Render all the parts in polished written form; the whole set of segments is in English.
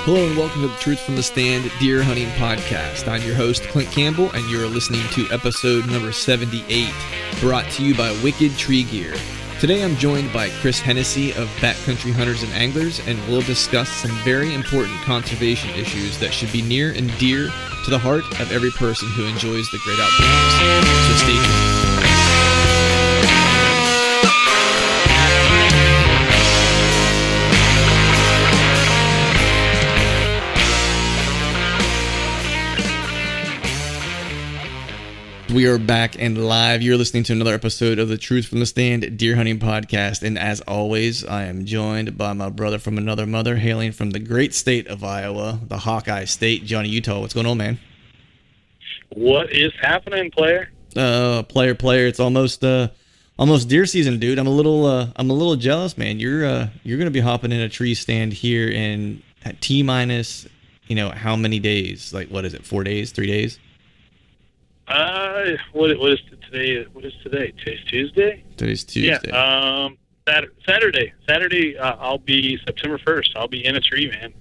Hello and welcome to the Truth from the Stand Deer Hunting Podcast. I'm your host, Clint Campbell, and you're listening to episode number 78, brought to you by Wicked Tree Gear. Today I'm joined by Chris Hennessy of Backcountry Hunters and Anglers, and we'll discuss some very important conservation issues that should be near and dear to the heart of every person who enjoys the great outdoors. So stay tuned. We are back and live. You're listening to another episode of the Truth from the Stand Deer Hunting Podcast. And as always, I am joined by my brother from another mother, hailing from the great state of Iowa, the Hawkeye State, Johnny Utah. What's going on, man? What is happening, player? Player. It's almost deer season, dude. I'm a little jealous, man. You're gonna be hopping in a tree stand here in at T-minus, how many days? Like, what is it? 4 days? 3 days? What is today? What is today? Today's Tuesday? Today's Tuesday. Yeah, Saturday. Saturday, I'll be September 1st. I'll be in a tree, man.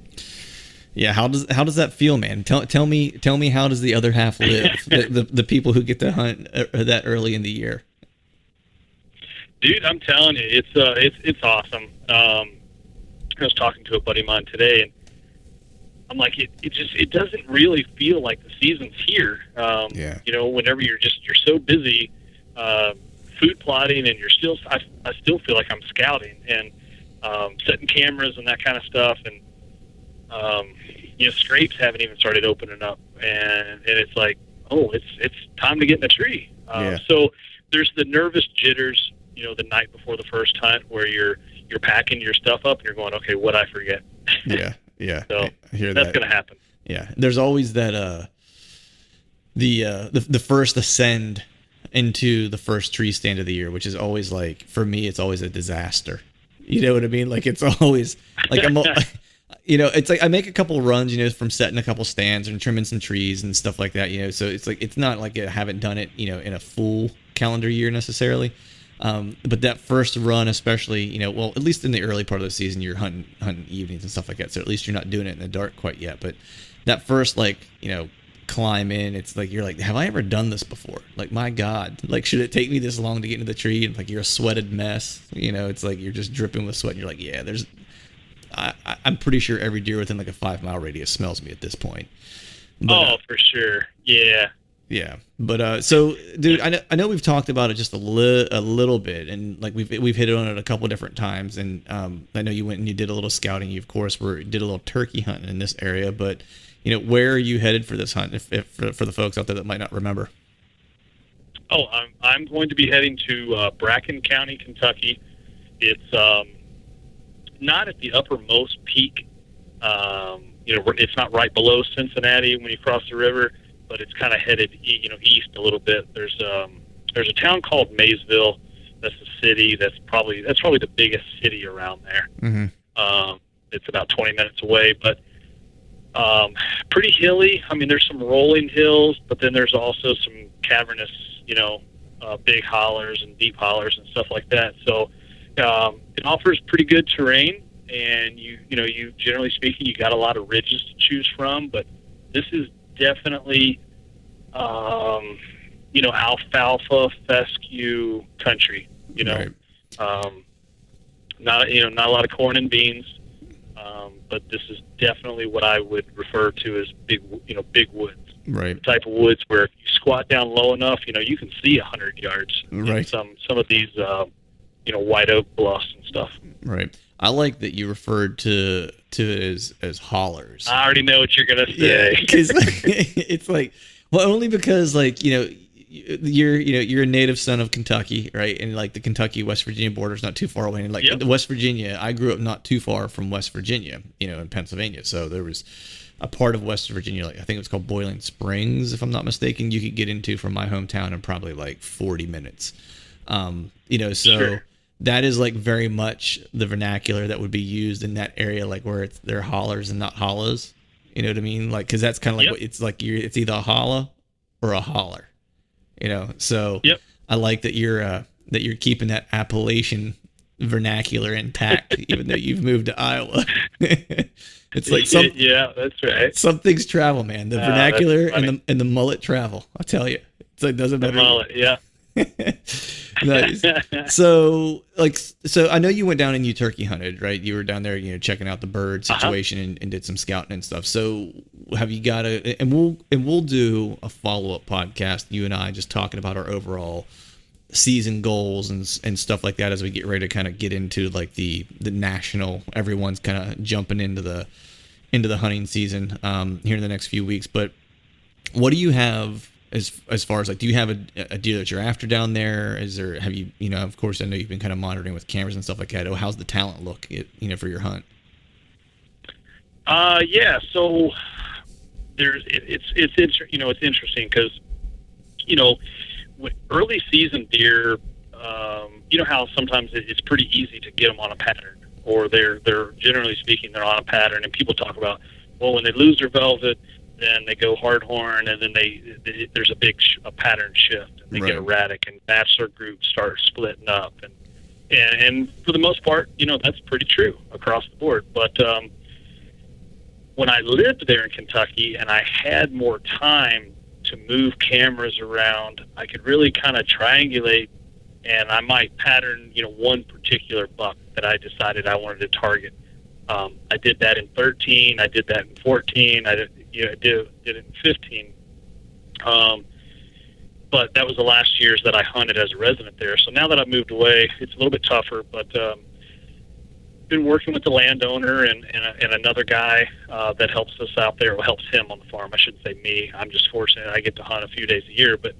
Yeah, how does that feel, man? Tell me how does the other half live? the people who get to hunt that early in the year. Dude, I'm telling you, it's awesome. I was talking to a buddy of mine today, and I'm like, it doesn't really feel like the season's here. Yeah. Whenever you're so busy food plotting, and I still feel like I'm scouting and setting cameras and that kind of stuff, and scrapes haven't even started opening up, and it's like, oh, it's time to get in the tree. Yeah. So there's the nervous jitters, the night before the first hunt, where you're packing your stuff up and you're going, okay, what'd I forget? Yeah. So I hear that's going to happen. Yeah. There's always that, the first ascend into the first tree stand of the year, which is always like, for me, it's always a disaster. You know what I mean? Like, it's always like, it's like I make a couple runs, from setting a couple stands and trimming some trees and stuff like that, so it's like, it's not like I haven't done it, in a full calendar year necessarily. But that first run, especially, well, at least in the early part of the season, you're hunting evenings and stuff like that. So at least you're not doing it in the dark quite yet. But that first, climb in, it's like, you're like, have I ever done this before? Like, my God, should it take me this long to get into the tree? And like, you're a sweated mess, it's like, you're just dripping with sweat. And you're like, yeah, I'm pretty sure every deer within like a 5-mile radius smells me at this point. But, for sure. Yeah. Yeah, but so, dude, I know we've talked about it just a little bit, and like we've hit on it a couple different times, and I know you went and you did a little scouting. You, of course, did a little turkey hunting in this area, but where are you headed for this hunt? If for the folks out there that might not remember. Oh, I'm going to be heading to Bracken County, Kentucky. It's not at the uppermost peak. It's not right below Cincinnati when you cross the river, but it's kind of headed, east a little bit. There's a town called Maysville. That's a city. That's probably the biggest city around there. Mm-hmm. It's about 20 minutes away, but pretty hilly. I mean, there's some rolling hills, but then there's also some cavernous, big hollers and deep hollers and stuff like that. So it offers pretty good terrain, and you generally speaking, you got a lot of ridges to choose from. But this is definitely, alfalfa fescue country. Right. Not a lot of corn and beans, but this is definitely what I would refer to as big woods. Right. The type of woods where if you squat down low enough, you can see 100 yards. Right. Some of these, white oak bluffs and stuff. Right. I like that you referred to it as hollers. I already know what you're gonna say. Yeah, because it's like, well, only because you're a native son of Kentucky, right? And like the Kentucky West Virginia border is not too far away. And like West Virginia, I grew up not too far from West Virginia, in Pennsylvania. So there was a part of West Virginia, I think it was called Boiling Springs, if I'm not mistaken, you could get into from my hometown in probably like 40 minutes. Sure. That is like very much the vernacular that would be used in that area, like where they're hollers and not hollows. You know what I mean? Like, because that's kind of like what it's like. It's either a holla or a holler. So I like that you're keeping that appellation vernacular intact, even though you've moved to Iowa. It's like yeah, that's right. some things travel, man. The vernacular and the mullet travel. I'll tell you, it's like doesn't matter. The mullet, yeah. Nice. So I know you went down and you turkey hunted, right? You were down there, checking out the bird situation and did some scouting and stuff. So have you got and we'll do a follow-up podcast, you and I, just talking about our overall season goals and stuff like that as we get ready to kind of get into like the national, everyone's kind of jumping into the hunting season here in the next few weeks. But what do you have as far as, like, do you have a deer that you're after down there? Have you of course, I know you've been kind of monitoring with cameras and stuff like that. How's the talent look, for your hunt? Yeah. So it's interesting because, with early season deer, you know how sometimes it's pretty easy to get them on a pattern, or they're generally speaking, they're on a pattern, and people talk about, well, when they lose their velvet, then they go hard horn, and then there's a pattern shift, and they get erratic, and bachelor groups start splitting up, and for the most part, that's pretty true across the board. But when I lived there in Kentucky and I had more time to move cameras around, I could really kind of triangulate, and I might pattern, one particular buck that I decided I wanted to target. I did that in 13. I did that in 14. I did it in 15. But that was the last years that I hunted as a resident there. So now that I've moved away, it's a little bit tougher, but been working with the landowner and another guy that helps us out there, or helps him on the farm. I shouldn't say me. I'm just fortunate I get to hunt a few days a year. But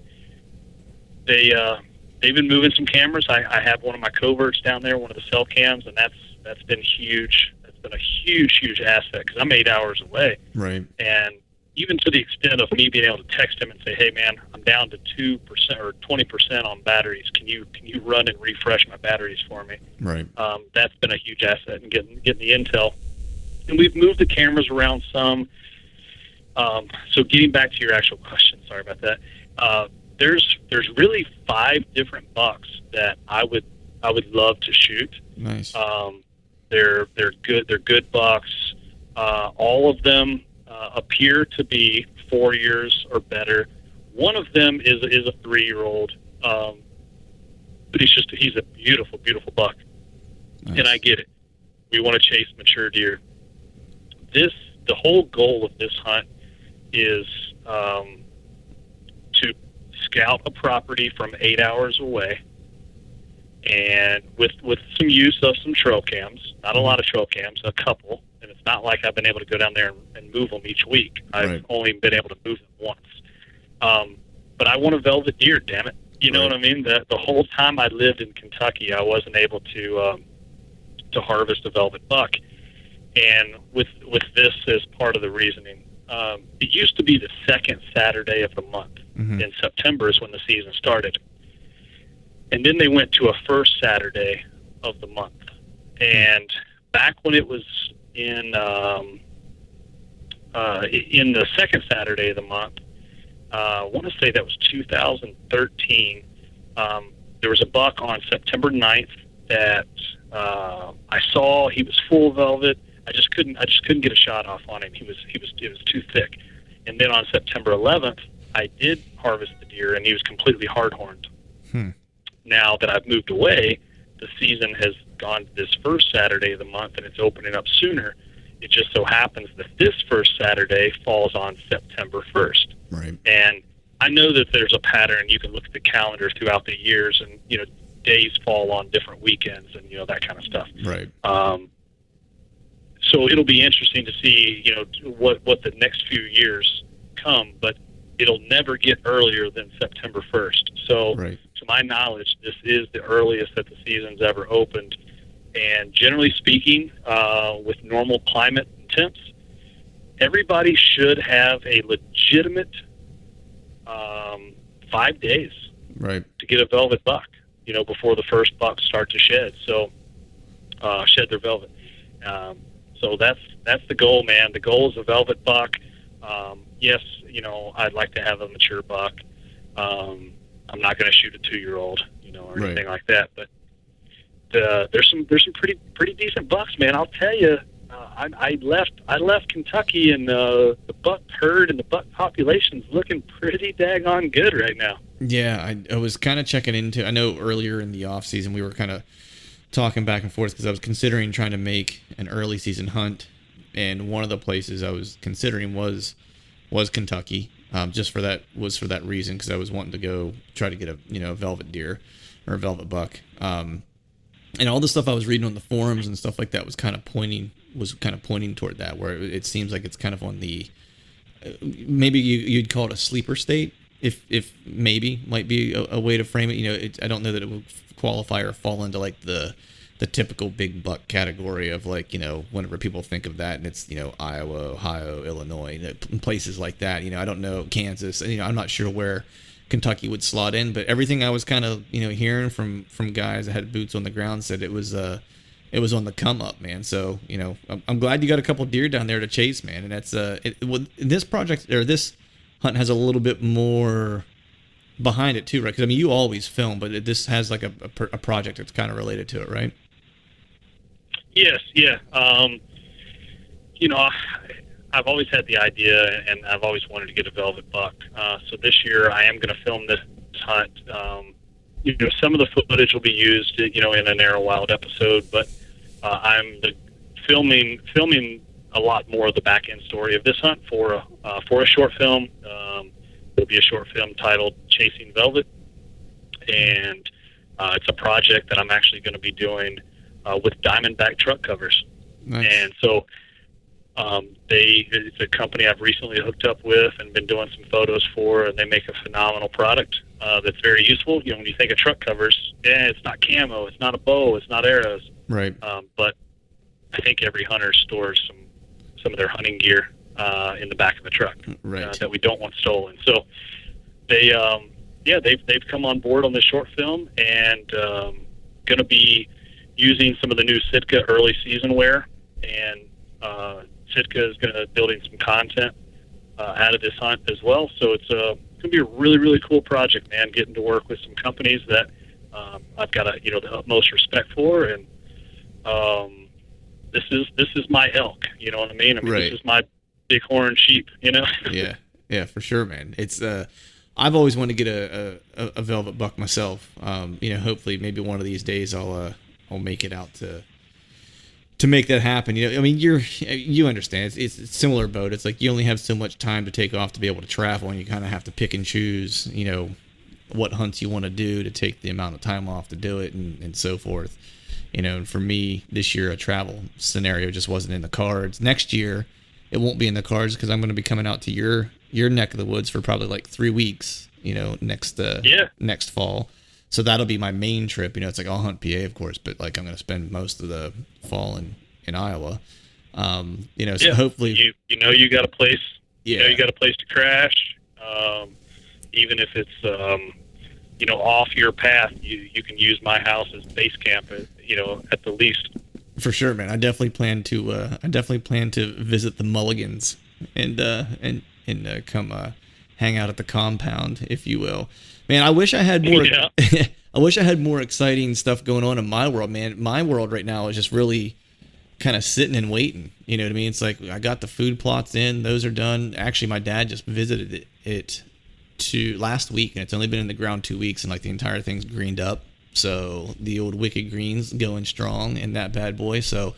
they've been moving some cameras. I have one of my coverts down there, one of the cell cams, and that's been huge. That's been a huge asset because I'm 8 hours away. Right. And even to the extent of me being able to text him and say, hey, man, I'm down to 2% or 20% on batteries. Can you run and refresh my batteries for me? Right. That's been a huge asset in getting the intel. And we've moved the cameras around some. So getting back to your actual question, sorry about that. There's really 5 different bucks that I would love to shoot. Nice. They're good bucks. All of them appear to be 4 years or better. One of them is a 3-year-old, but he's a beautiful buck. Nice. And I get it. We want to chase mature deer. The whole goal of this hunt is to scout a property from 8 hours away, and with some use of some trail cams. Not a lot of trail cams, a couple. And it's not like I've been able to go down there and move them each week. I've only been able to move them once. But I want a velvet deer, damn it. You know what I mean? The whole time I lived in Kentucky, I wasn't able to harvest a velvet buck. And with this as part of the reasoning, it used to be the second Saturday of the month. Mm-hmm. In September is when the season started. And then they went to a first Saturday of the month. And back when it was in the second Saturday of the month, I want to say that was 2013. There was a buck on September 9th that I saw. He was full velvet. I just couldn't get a shot off on him. It was too thick. And then on September 11th, I did harvest the deer, and he was completely hard-horned. Now that I've moved away, the season has gone to this first Saturday of the month, and it's opening up sooner. It just so happens that this first Saturday falls on September 1st. Right. And I know that there's a pattern. You can look at the calendar throughout the years, and days fall on different weekends, and that kind of stuff. Right. So it'll be interesting to see what the next few years come, but it'll never get earlier than September 1st. So, to my knowledge, this is the earliest that the season's ever opened. And generally speaking, with normal climate and temps, everybody should have a legitimate 5 days to get a velvet buck, before the first bucks start to shed. So, shed their velvet. So that's the goal, man. The goal is a velvet buck. Yes, I'd like to have a mature buck. I'm not going to shoot a 2-year-old, or anything like that. But there's some pretty decent bucks, man. I'll tell you. I left Kentucky, and the buck herd and the buck population's looking pretty daggone good right now. Yeah, I was kind of checking into. I know earlier in the off season we were kind of talking back and forth because I was considering trying to make an early season hunt, and one of the places I was considering was Kentucky. Just for that reason, because I was wanting to go try to get a velvet deer or a velvet buck. And all the stuff I was reading on the forums and stuff like that was kind of pointing toward that, where it seems like it's kind of on the maybe you'd call it a sleeper state, if maybe might be a way to frame it. I don't know that it would qualify or fall into like the typical big buck category of like, whenever people think of that, and it's, Iowa, Ohio, Illinois, places like that. I don't know, Kansas, I'm not sure where Kentucky would slot in, but everything I was kind of, hearing from guys that had boots on the ground said it was on the come up, man. So, I'm glad you got a couple deer down there to chase, man. And that's, this project or this hunt has a little bit more behind it too, right? Because you always film, but this has like a project that's kind of related to it, right? Yes, yeah. I've always had the idea, and I've always wanted to get a velvet buck. So this year, I am going to film this hunt. Some of the footage will be used, in a Narrow Wild episode, but I'm filming a lot more of the back end story of this hunt for a short film. It'll be a short film titled Chasing Velvet, and it's a project that I'm actually going to be doing with Diamondback truck covers. Nice. And so it's a company I've recently hooked up with and been doing some photos for, and they make a phenomenal product that's very useful. When you think of truck covers, it's not camo, it's not a bow, it's not arrows. Right. But I think every hunter stores some of their hunting gear in the back of the truck, right, that we don't want stolen. So they've come on board on this short film, and going to be using some of the new Sitka early season wear, and Sitka is going to building some content out of this hunt as well. So it's going to be a really, really cool project, man. Getting to work with some companies that I've got the utmost respect for, and this is my elk. You know what I mean? Right. This is my bighorn sheep. Yeah, for sure, man. It's I've always wanted to get a velvet buck myself. Hopefully, maybe one of these days I'll make it out to make that happen. You understand. It's a similar boat. It's like you only have so much time to take off to be able to travel, and you kind of have to pick and choose, what hunts you want to do to take the amount of time off to do it, and so forth. And for me, this year, a travel scenario just wasn't in the cards. Next year, it won't be in the cards because I'm going to be coming out to your neck of the woods for probably like 3 weeks, next fall. So that'll be my main trip. It's like I'll hunt PA, of course, but like I'm going to spend most of the fall in Iowa. So hopefully you got a place. Yeah. You got a place to crash. Even if it's off your path, you can use my house as base camp. At the least. For sure, man. I definitely plan to visit the Mulligans and come hang out at the compound, if you will. Man, I wish I had more. Yeah. I wish I had more exciting stuff going on in my world, man. My world right now is just really kind of sitting and waiting. You know what I mean? It's like I got the food plots in; those are done. Actually, my dad just visited it last week, and it's only been in the ground 2 weeks, and like the entire thing's greened up. So the old Wicked Green's going strong in that bad boy. So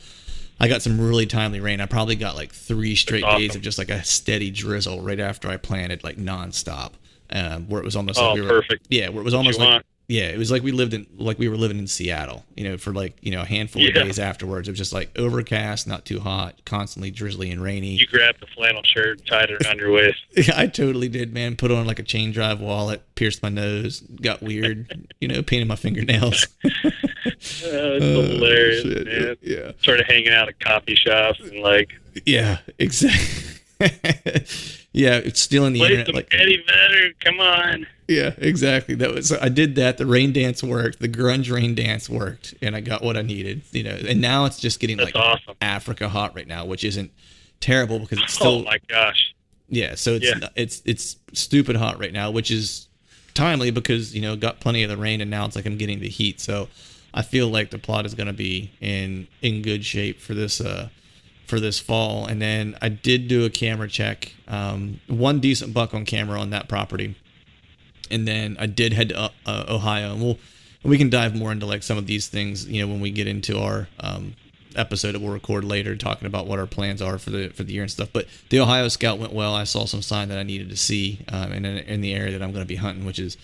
I got some really timely rain. I probably got like 3 straight days of just like a steady drizzle right after I planted, like nonstop. Where it was almost like we were perfect. Yeah, where it was almost like it was like we were living in Seattle, for like, a handful of days afterwards. It was just like overcast, not too hot, constantly drizzly and rainy. You grabbed the flannel shirt, tied it around your waist. I totally did, man. Put on like a chain drive wallet, pierced my nose, got weird, painted my fingernails. It's hilarious, shit, man. Yeah. Started hanging out at coffee shops and like. Yeah, exactly. Yeah, it's stealing the internet. Like Eddie Vedder, come on. Yeah, exactly. I did that. The rain dance worked. The grunge rain dance worked, and I got what I needed. And now it's just getting That's like awesome. Africa hot right now, which isn't terrible because it's still. Oh my gosh. Yeah, so it's stupid hot right now, which is timely because got plenty of the rain, and now it's like I'm getting the heat. So I feel like the plot is going to be in good shape for this fall. And then I did do a camera check, one decent buck on camera on that property, and then I did head to Ohio, and we can dive more into like some of these things, when we get into our episode that we'll record later, talking about what our plans are for the year and stuff. But the Ohio scout went well. I saw some sign that I needed to see in the area that I'm going to be hunting, which is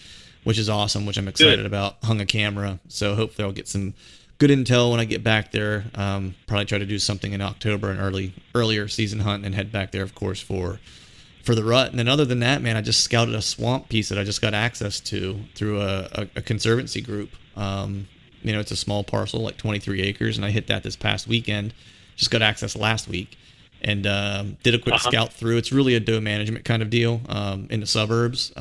awesome, which I'm excited about. Hung a camera, so hopefully I'll get some good intel when I get back there. Probably try to do something in October, an earlier season hunt, and head back there, of course, for the rut. And then other than that, man, I just scouted a swamp piece that I just got access to through a conservancy group. It's a small parcel, like 23 acres, and I hit that this past weekend. Just got access last week, and did a quick scout through. It's really a doe management kind of deal in the suburbs.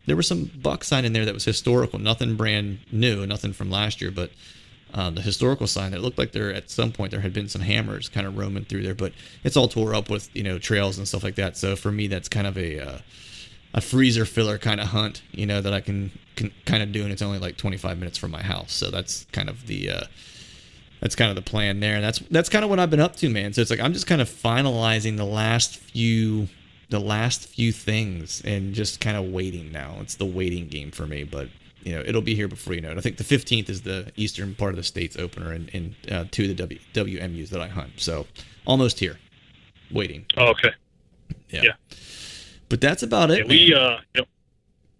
There was some buck sign in there that was historical, nothing brand new, nothing from last year, but the historical sign, it looked like at some point there had been some hammers kind of roaming through there, but it's all tore up with trails and stuff like that. So for me, that's kind of a freezer filler kind of hunt, that I can kind of do, and it's only like 25 minutes from my house. So that's kind of the plan there. And that's kind of what I've been up to, man. So it's like I'm just kind of finalizing the last few things and just kind of waiting now. It's the waiting game for me, but it'll be here before you know it. I think the 15th is the eastern part of the state's opener in two of the WMUs that I hunt. So almost here, waiting. Oh, okay. Yeah. But that's about it. Yeah,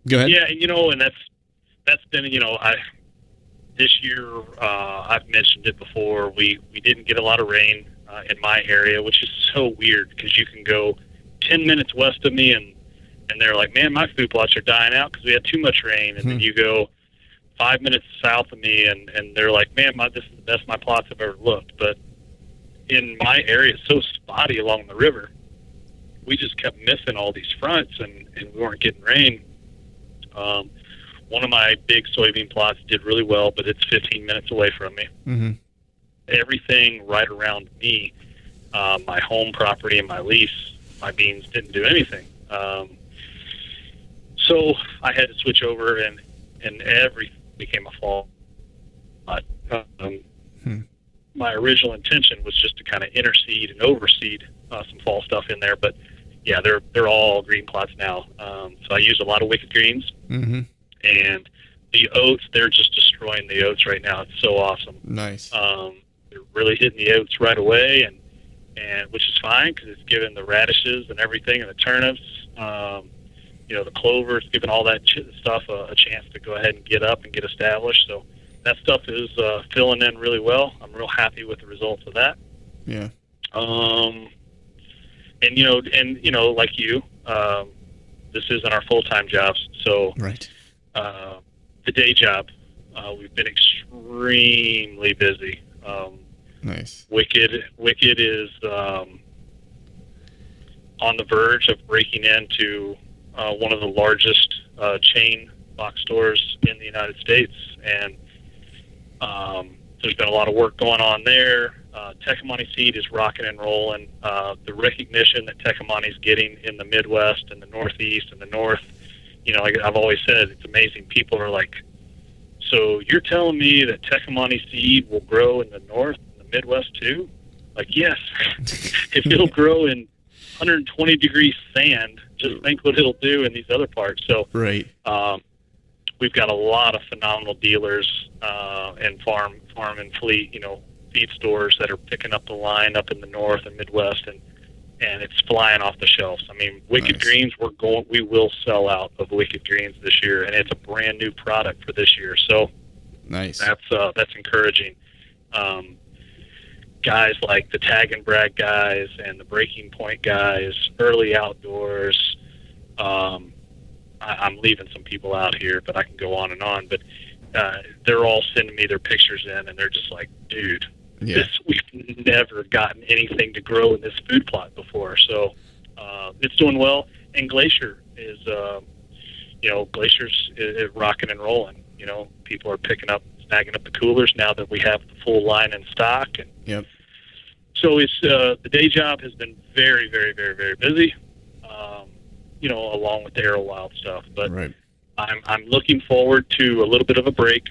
Go ahead. Yeah, and that's been, this year, I've mentioned it before, we didn't get a lot of rain in my area, which is so weird because you can go 10 minutes west of me and they're like, man, my food plots are dying out because we had too much rain. And then you go 5 minutes south of me and they're like, man, this is the best my plots have ever looked. But in my area, it's so spotty along the river. We just kept missing all these fronts and we weren't getting rain. One of my big soybean plots did really well, but it's 15 minutes away from me. Mm-hmm. Everything right around me, my home property and my lease, my beans didn't do anything. So I had to switch over and everything became a fall. My original intention was just to kind of interseed and overseed some fall stuff in there, but yeah, they're all green plots now. So I use a lot of wicked greens, and the oats, they're just destroying the oats right now. It's so awesome. Nice. They're really hitting the oats right away, and which is fine because it's giving the radishes and everything and the turnips, the clover, it's giving all that stuff a chance to go ahead and get up and get established. So that stuff is filling in really well. I'm real happy with the results of that. Yeah. Like you, this isn't our full-time jobs. So right. The day job, we've been extremely busy. Nice. Wicked is on the verge of breaking into one of the largest chain box stores in the United States, and there's been a lot of work going on there. Tecomate seed is rocking and rolling. The recognition that Tecomate is getting in the Midwest and the Northeast and the North, like I've always said, it's amazing. People are like, so you're telling me that Tecomate seed will grow in the North and the Midwest too? Like, yes. If it'll grow in 120 degree sand, just think what it'll do in these other parts. So right. We've got a lot of phenomenal dealers and farm and fleet, feed stores that are picking up the line up in the North and Midwest, and it's flying off the shelves. I mean, Wicked Nice. Greens, we will sell out of Wicked Greens this year, and it's a brand new product for this year. So Nice. that's encouraging. Guys like the Tag and Brag guys and the Breaking Point guys, Early Outdoors. I'm leaving some people out here, but I can go on and on. But they're all sending me their pictures in, and they're just like, dude, Yeah. we've never gotten anything to grow in this food plot before. So it's doing well. And Glacier is, Glacier's is rocking and rolling. People are snagging up the coolers now that we have the full line in stock. And Yep. so it's the day job has been very, very, very, very busy. Along with the Arrow Wild stuff. But Right. I'm looking forward to a little bit of a break.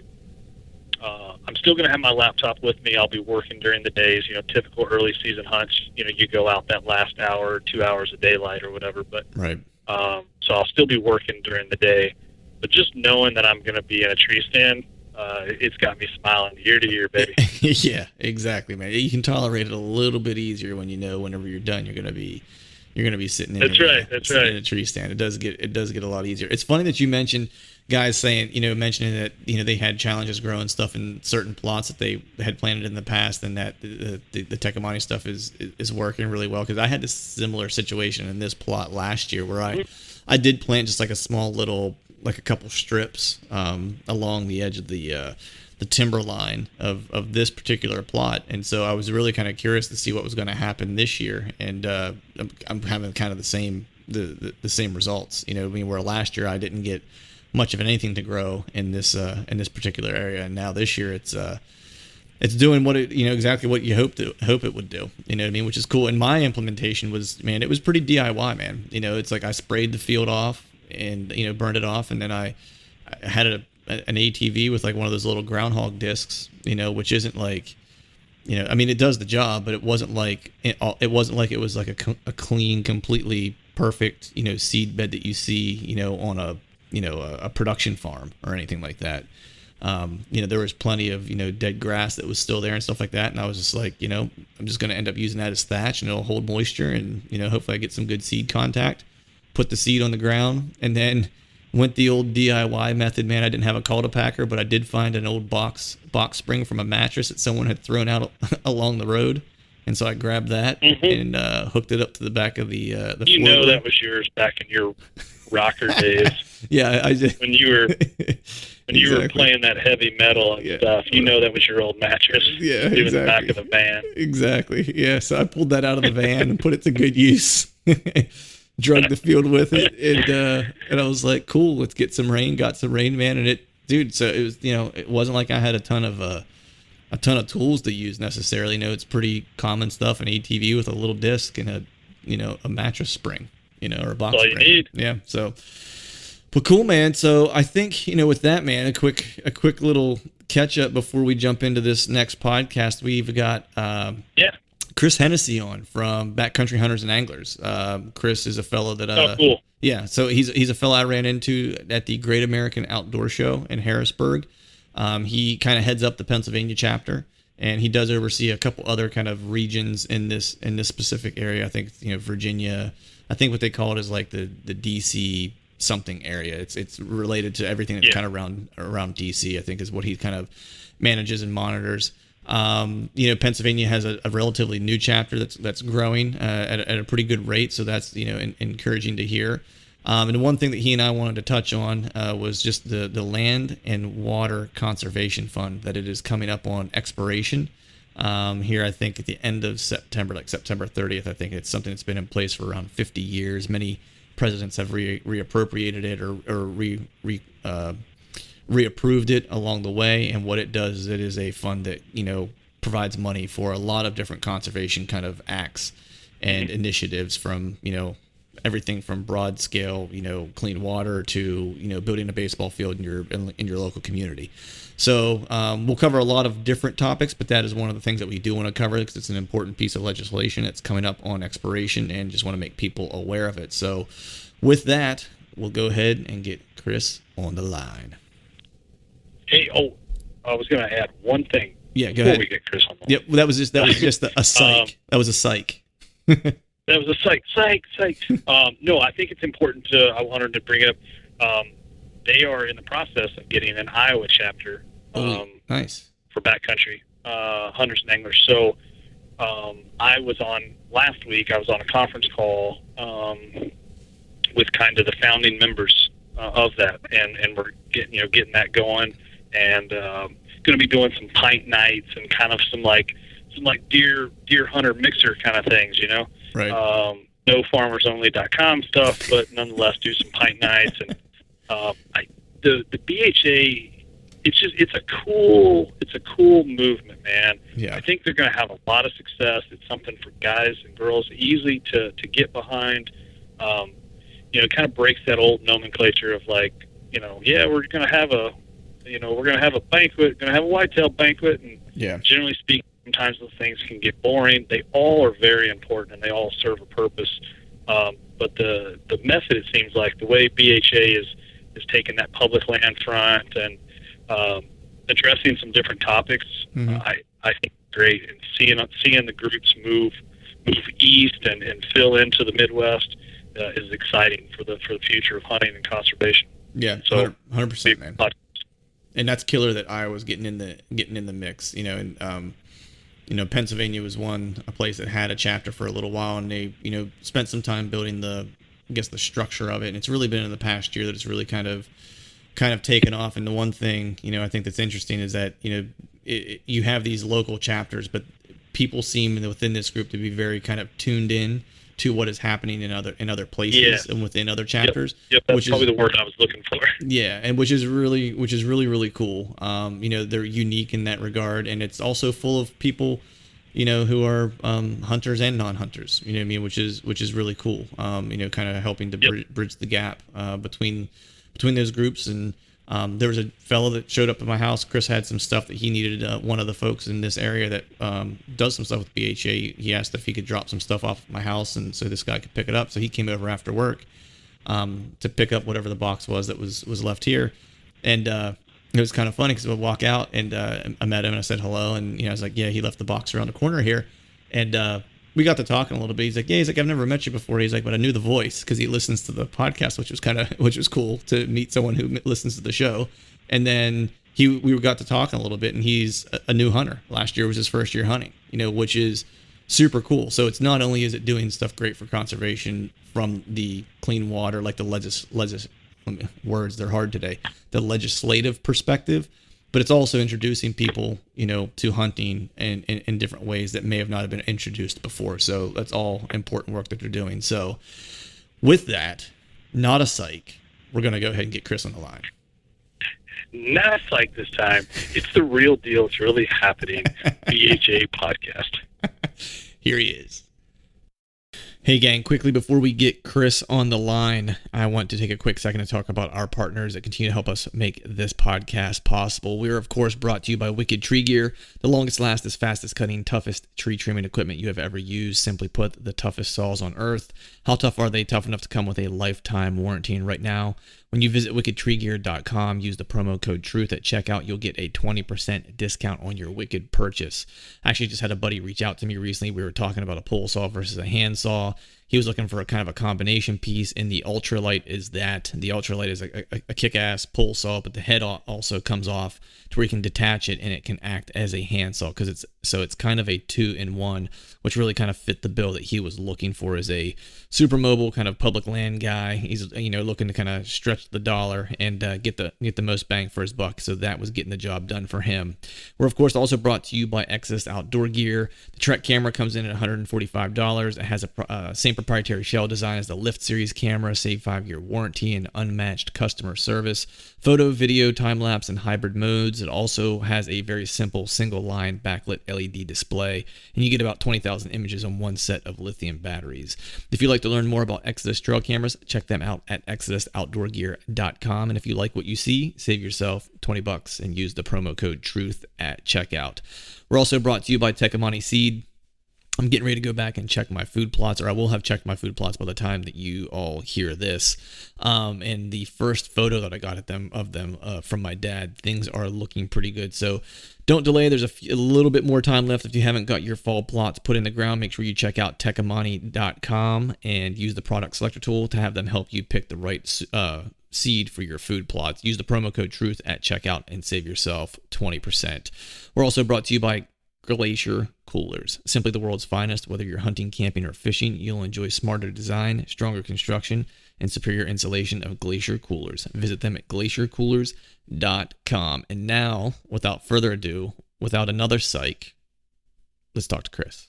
I'm still going to have my laptop with me. I'll be working during the days, typical early season hunts. You go out that last hour or 2 hours of daylight or whatever. But Right. so I'll still be working during the day. But just knowing that I'm going to be in a tree stand, it's got me smiling year to year, baby. Yeah, exactly, man. You can tolerate it a little bit easier when you know whenever you're done, you're gonna be sitting in in a tree stand. It does get a lot easier. It's funny that you mentioned guys saying, mentioning that they had challenges growing stuff in certain plots that they had planted in the past, and that the Tecomate stuff is working really well. Because I had this similar situation in this plot last year where I did plant just like a small little, like a couple strips along the edge of the timber line of this particular plot, and so I was really kind of curious to see what was going to happen this year, and I'm having kind of the same results. Where last year I didn't get much of anything to grow in this particular area, and now this year it's doing what it exactly what you hope it would do. Which is cool. And my implementation was, man, it was pretty DIY, man. It's like I sprayed the field off and burned it off, and then I had an ATV with like one of those little groundhog discs, which isn't like, it does the job, but it wasn't like it was like a clean, completely perfect, seed bed that you see, on a production farm or anything like that. There was plenty of, dead grass that was still there and stuff like that. And I was just like, I'm just going to end up using that as thatch, and it'll hold moisture, and, hopefully I get some good seed contact, put the seed on the ground, and then went the old DIY method, man. I didn't have a cultipacker, but I did find an old box spring from a mattress that someone had thrown out along the road, and so I grabbed that and hooked it up to the back of the floor. That was yours back in your rocker days. Yeah, I did. When you were playing that heavy metal and stuff, that was your old mattress. Yeah, doing the back of the van. Exactly. Yeah, so I pulled that out of the van and put it to good use. Drug the field with it, and I was like, cool, let's get some rain. Got some rain, man, and so it was, it wasn't like I had a ton of tools to use necessarily. It's pretty common stuff, an ATV with a little disc and a mattress spring, or a box all spring. You need. Yeah, so, but cool, man. So I think, with that, man, a quick little catch up before we jump into this next podcast. We've got Chris Hennessy on from Backcountry Hunters and Anglers. Chris is a fellow that cool. Yeah, so he's a fellow I ran into at the Great American Outdoor Show in Harrisburg. He kind of heads up the Pennsylvania chapter, and he does oversee a couple other kind of regions in this specific area. I think Virginia. I think what they call it is like the DC something area. It's related to everything that's kind of around DC. I think is what he kind of manages and monitors. Pennsylvania has a relatively new chapter that's growing at a pretty good rate, so that's encouraging to hear. And one thing that he and I wanted to touch on was just the Land and Water Conservation Fund, that it is coming up on expiration here, I think, at the end of September, like September 30th. I think it's something that's been in place for around 50 years. Many presidents have reappropriated it or reapproved it along the way. And what it does is it is a fund that, provides money for a lot of different conservation kind of acts and initiatives, from, everything from broad scale, clean water to, building a baseball field in your local community. So we'll cover a lot of different topics, but that is one of the things that we do want to cover, because it's an important piece of legislation. It's coming up on expiration, and just want to make people aware of it. So with that, we'll go ahead and get Chris on the line. Hey, I was going to add one thing. Yeah, go ahead. Before we get Chris on the line. Yep, that was just a psych. That was a psych. That was a psych. No, I think it's important Oh, I wanted to bring it up. They are in the process of getting an Iowa chapter Nice. For backcountry hunters and anglers. So last week I was on a conference call with kind of the founding members of that, and we're getting that going, and going to be doing some pint nights and kind of some deer hunter mixer kind of things, Right. No farmersonly.com stuff, but nonetheless do some pint nights. And the BHA, it's a cool movement, man. Yeah. I think they're going to have a lot of success. It's something for guys and girls easily to get behind. It kind of breaks that old nomenclature of we're going to have we're going to have a banquet, going to have a whitetail banquet. And Yeah. generally speaking, sometimes those things can get boring. They all are very important, and they all serve a purpose. But the method, it seems like, the way BHA is taking that public land front and addressing some different topics, I think it's great. And seeing the groups move east and fill into the Midwest is exciting for the future of hunting and conservation. Yeah, So 100%, man. And that's killer that Iowa's getting in the mix, and Pennsylvania was a place that had a chapter for a little while, and they, spent some time building the structure of it. And it's really been in the past year that it's really kind of taken off. And the one thing, I think that's interesting is that, you have these local chapters, but people seem within this group to be very kind of tuned in to what is happening in other places and within other chapters. Yep, that's probably the word I was looking for. Yeah, and which is really really cool. They're unique in that regard, and it's also full of people, who are hunters and non-hunters. You know what I mean? Which is really cool. Kind of helping to bridge the gap between those groups. And there was a fellow that showed up at my house. Chris had some stuff that he needed. One of the folks in this area that does some stuff with BHA, he asked if he could drop some stuff off my house, and so this guy could pick it up. So he came over after work to pick up whatever the box was that was left here. And it was kind of funny because I would walk out and I met him and I said hello. And I was like, yeah, he left the box around the corner here. And we got to talking a little bit. He's like, I've never met you before. He's like, but I knew the voice because he listens to the podcast, which was cool to meet someone who listens to the show. And then we got to talking a little bit, and he's a new hunter. Last year was his first year hunting, which is super cool. So it's not only is it doing stuff great for conservation from the clean water, like the words, they're hard today, the legislative perspective, but it's also introducing people, to hunting in different ways that may have not been introduced before. So that's all important work that they're doing. So with that, not a psych, we're going to go ahead and get Chris on the line. Not a psych this time. It's the real deal. It's really happening. BHA podcast. Here he is. Hey gang, quickly before we get Chris on the line, I want to take a quick second to talk about our partners that continue to help us make this podcast possible. We are, of course, brought to you by Wicked Tree Gear, the longest lasting, fastest cutting, toughest tree trimming equipment you have ever used. Simply put, the toughest saws on earth. How tough are they? Tough enough to come with a lifetime warranty. And right now, when you visit wickedtreegear.com, use the promo code TRUTH at checkout, you'll get a 20% discount on your Wicked purchase. I actually just had a buddy reach out to me recently. We were talking about a pole saw versus a hand saw. He was looking for a kind of a combination piece, and the Ultralight is that. The Ultralight is a kick-ass pole saw, but the head also comes off to where you can detach it, and it can act as a hand saw because it's kind of a 2-in-1, which really kind of fit the bill that he was looking for as a super mobile kind of public land guy. He's looking to kind of stretch the dollar and get the most bang for his buck. So that was getting the job done for him. We're of course also brought to you by Exodus Outdoor Gear. The Trek camera comes in at $145. It has a same proprietary shell design as the Lift Series camera, save 5-year warranty and unmatched customer service, photo, video, time lapse, and hybrid modes. It also has a very simple single line backlit LED display, and you get about 20,000 images on one set of lithium batteries. If you'd like to learn more about Exodus trail cameras, check them out at ExodusOutdoorGear.com. And if you like what you see, save yourself $20 and use the promo code TRUTH at checkout. We're also brought to you by Tecumseh Seed. I'm getting ready to go back and check my food plots, or I will have checked my food plots by the time that you all hear this. And the first photo that I got of them from my dad, things are looking pretty good. So don't delay. There's a little bit more time left. If you haven't got your fall plots put in the ground, make sure you check out Tecumseh.com and use the product selector tool to have them help you pick the right seed for your food plots. Use the promo code TRUTH at checkout and save yourself 20%. We're also brought to you by Glacier Coolers, simply the world's finest. Whether you're hunting, camping, or fishing, you'll enjoy smarter design, stronger construction, and superior insulation of Glacier Coolers. Visit them at glaciercoolers.com. And now, without further ado, without another psych, let's talk to Chris.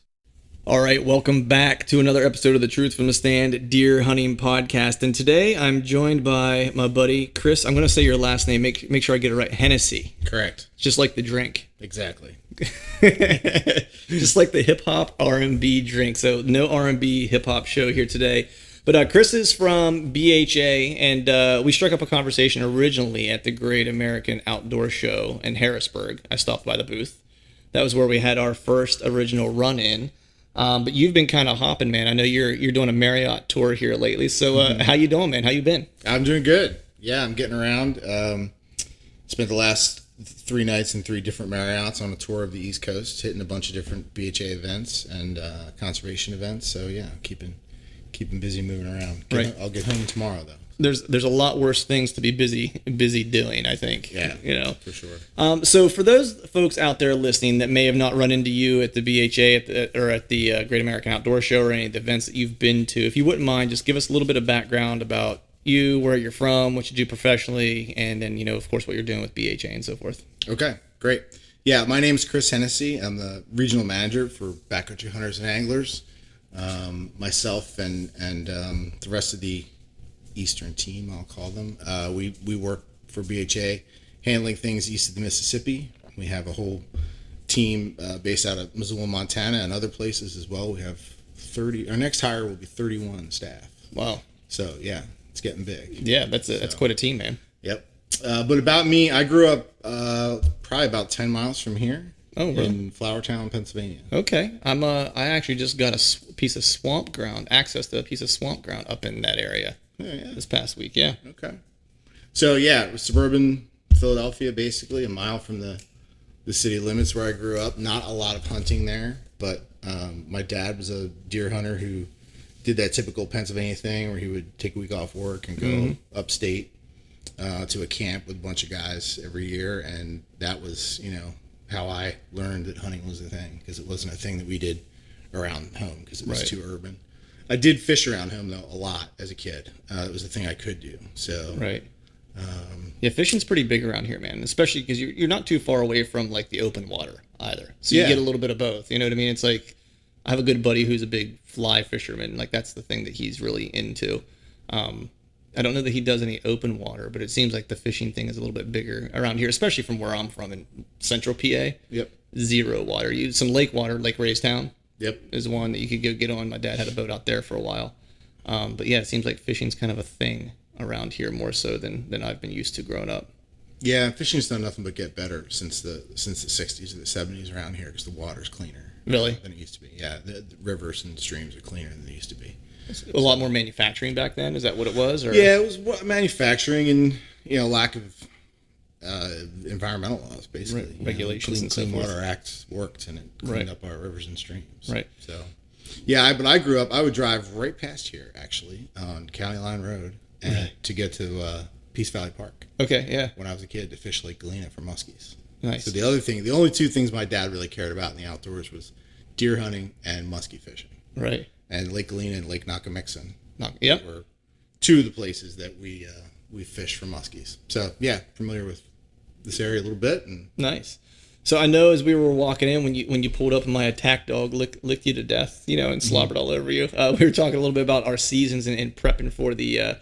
All right, welcome back to another episode of the Truth from the Stand Deer Hunting Podcast. And today I'm joined by my buddy Chris. I'm going to say your last name. Make sure I get it right. Hennessy. Correct. Just like the drink. Exactly. Just like the hip hop R&B drink. So no R&B hip hop show here today. But Chris is from BHA, and we struck up a conversation originally at the Great American Outdoor Show in Harrisburg. I stopped by the booth. That was where we had our first original run-in. But you've been kind of hopping, man. I know you're doing a Marriott tour here lately. So how you doing, man? How you been? I'm doing good. Yeah, I'm getting around. Spent the last 3 nights in 3 different Marriotts on a tour of the East Coast, hitting a bunch of different BHA events and conservation events. So yeah, keeping busy moving around. Right. I'll get home tomorrow though. There's a lot worse things to be busy doing, I think. Yeah, you know, for sure. So for those folks out there listening that may have not run into you at the BHA or at the Great American Outdoor Show or any of the events that you've been to, if you wouldn't mind, just give us a little bit of background about you, where you're from, what you do professionally, and then, of course, what you're doing with BHA and so forth. Okay, great. Yeah, my name's Chris Hennessy. I'm the regional manager for Backcountry Hunters and Anglers. Myself and the rest of the Eastern team, I'll call them. We work for BHA, handling things east of the Mississippi. We have a whole team based out of Missoula, Montana, and other places as well. We have 30. Our next hire will be 31 staff. Wow. So yeah, it's getting big. Yeah, that's quite a team, man. Yep. But about me, I grew up probably about 10 miles from here. Oh, really? In Flourtown, Pennsylvania. Okay. I actually just got piece of swamp ground, access to a piece of swamp ground up in that area. Yeah. This past week, yeah. Okay. So yeah, suburban Philadelphia, basically a mile from the city limits where I grew up. Not a lot of hunting there, but my dad was a deer hunter who did that typical Pennsylvania thing where he would take a week off work and go upstate to a camp with a bunch of guys every year, and that was how I learned that hunting was a thing, because it wasn't a thing that we did around home because it was too urban. I did fish around home though a lot as a kid. It was a thing I could do. So right. Yeah, fishing's pretty big around here, man. Especially because you're not too far away from like the open water either, so you get a little bit of both. You know what I mean? It's like I have a good buddy who's a big fly fisherman. Like that's the thing that he's really into. I don't know that he does any open water, but it seems like the fishing thing is a little bit bigger around here, especially from where I'm from in central PA. Yep. Zero water. Some lake water, Lake Raystown. Yep. Is one that you could go get on. My dad had a boat out there for a while. But yeah, it seems like fishing's kind of a thing around here more so than I've been used to growing up. Yeah, fishing's done nothing but get better since the 60s or the 70s around here, because the water's cleaner. Really? Than it used to be. Yeah, the rivers and streams are cleaner than they used to be. A lot more manufacturing back then. Is that what it was? Or? Yeah, it was manufacturing and lack of environmental laws, basically. Regulations and so Clean forth. Water Act worked, and it cleaned up our rivers and streams. Right. So, yeah, but I grew up. I would drive right past here, actually, on County Line Road, to get to Peace Valley Park. Okay. Yeah. When I was a kid, to fish Lake Galena for muskies. Nice. So the only 2 things my dad really cared about in the outdoors was deer hunting and muskie fishing. Right. And Lake Galena and Lake Nockamixon. Yep. Were 2 of the places that we fished for muskies. So yeah, familiar with this area a little bit. And nice. So I know as we were walking in, when you pulled up and my attack dog licked you to death, and slobbered all over you. We were talking a little bit about our seasons and prepping for the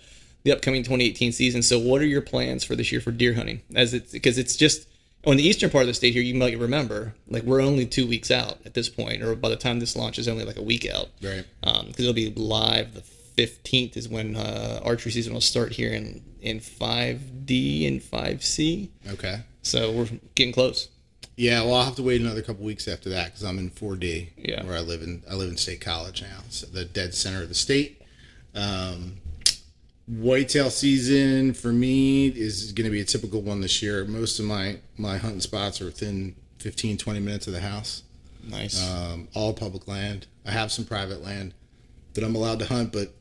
upcoming 2018 season. So what are your plans for this year for deer hunting? Because it's just on the eastern part of the state here, you might remember, like we're only 2 weeks out at this point, or by the time this launches, only like a week out. Right. Because it'll be live the 15th is when archery season will start here in 5D and 5C. Okay. So we're getting close. Yeah, well, I'll have to wait another couple weeks after that because I'm in 4D. Yeah. Where I live in State College now, so the dead center of the state. Whitetail season for me is going to be a typical one this year. Most of my hunting spots are within 15, 20 minutes of the house. Nice. All public land. I have some private land that I'm allowed to hunt, but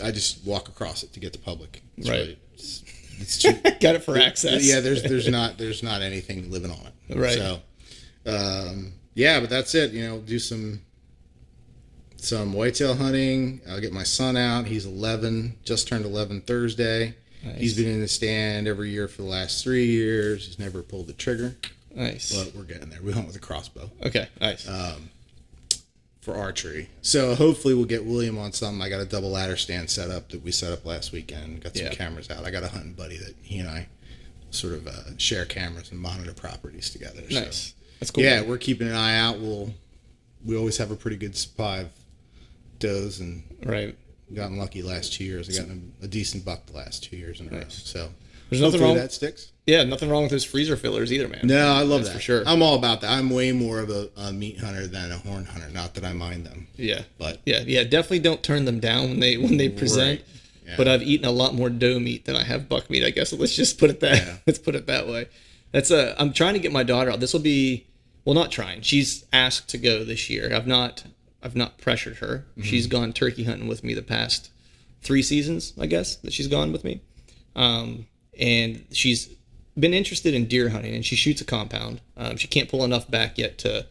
I just walk across it to get to public. It's right. Really, it's too, got it for access. Yeah, there's not anything living on it. Right. So, yeah, but that's it. Do some whitetail hunting. I'll get my son out. He's 11, just turned 11 Thursday. Nice. He's been in the stand every year for the last 3 years. He's never pulled the trigger. Nice. But we're getting there. We hunt with a crossbow. Okay, nice. For archery. So hopefully we'll get William on something. I got a double ladder stand set up that we set up last weekend. Got some cameras out. I got a hunting buddy that he and I sort of share cameras and monitor properties together. Nice. So, that's cool. Yeah, we're keeping an eye out. We always have a pretty good supply of does and right. gotten lucky the last 2 years. I've gotten a decent buck the last 2 years in a row. So There's nothing hopefully wrong. that sticks. Yeah, nothing wrong with those freezer fillers either, man. No, I love That's that. for sure. I'm all about that. I'm way more of a meat hunter than a horn hunter. Not that I mind them. Yeah, But yeah. Definitely don't turn them down when they present. Right. Yeah. But I've eaten a lot more doe meat than I have buck meat, I guess. Let's just put it that. Yeah. Let's put it that way. I'm trying to get my daughter out. This will be, well, not trying. She's asked to go this year. I've not pressured her. Mm-hmm. She's gone turkey hunting with me the past 3 seasons, I guess, that she's gone with me. And she's been interested in deer hunting, and she shoots a compound. She can't pull enough back yet to,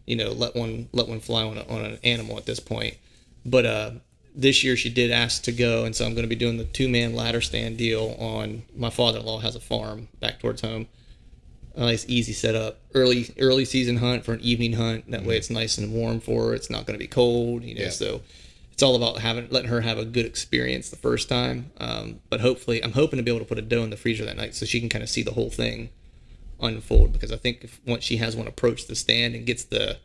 let one fly on an animal at this point. But this year she did ask to go, and so I'm going to be doing the 2-man ladder stand deal on. My father-in-law has a farm back towards home. A nice easy setup, early season hunt for an evening hunt. That way it's nice and warm for her. It's not going to be cold, Yeah. So it's all about letting her have a good experience the first time. But hopefully, I'm hoping to be able to put a doe in the freezer that night so she can kind of see the whole thing unfold. Because I think once she has one approach the stand and gets that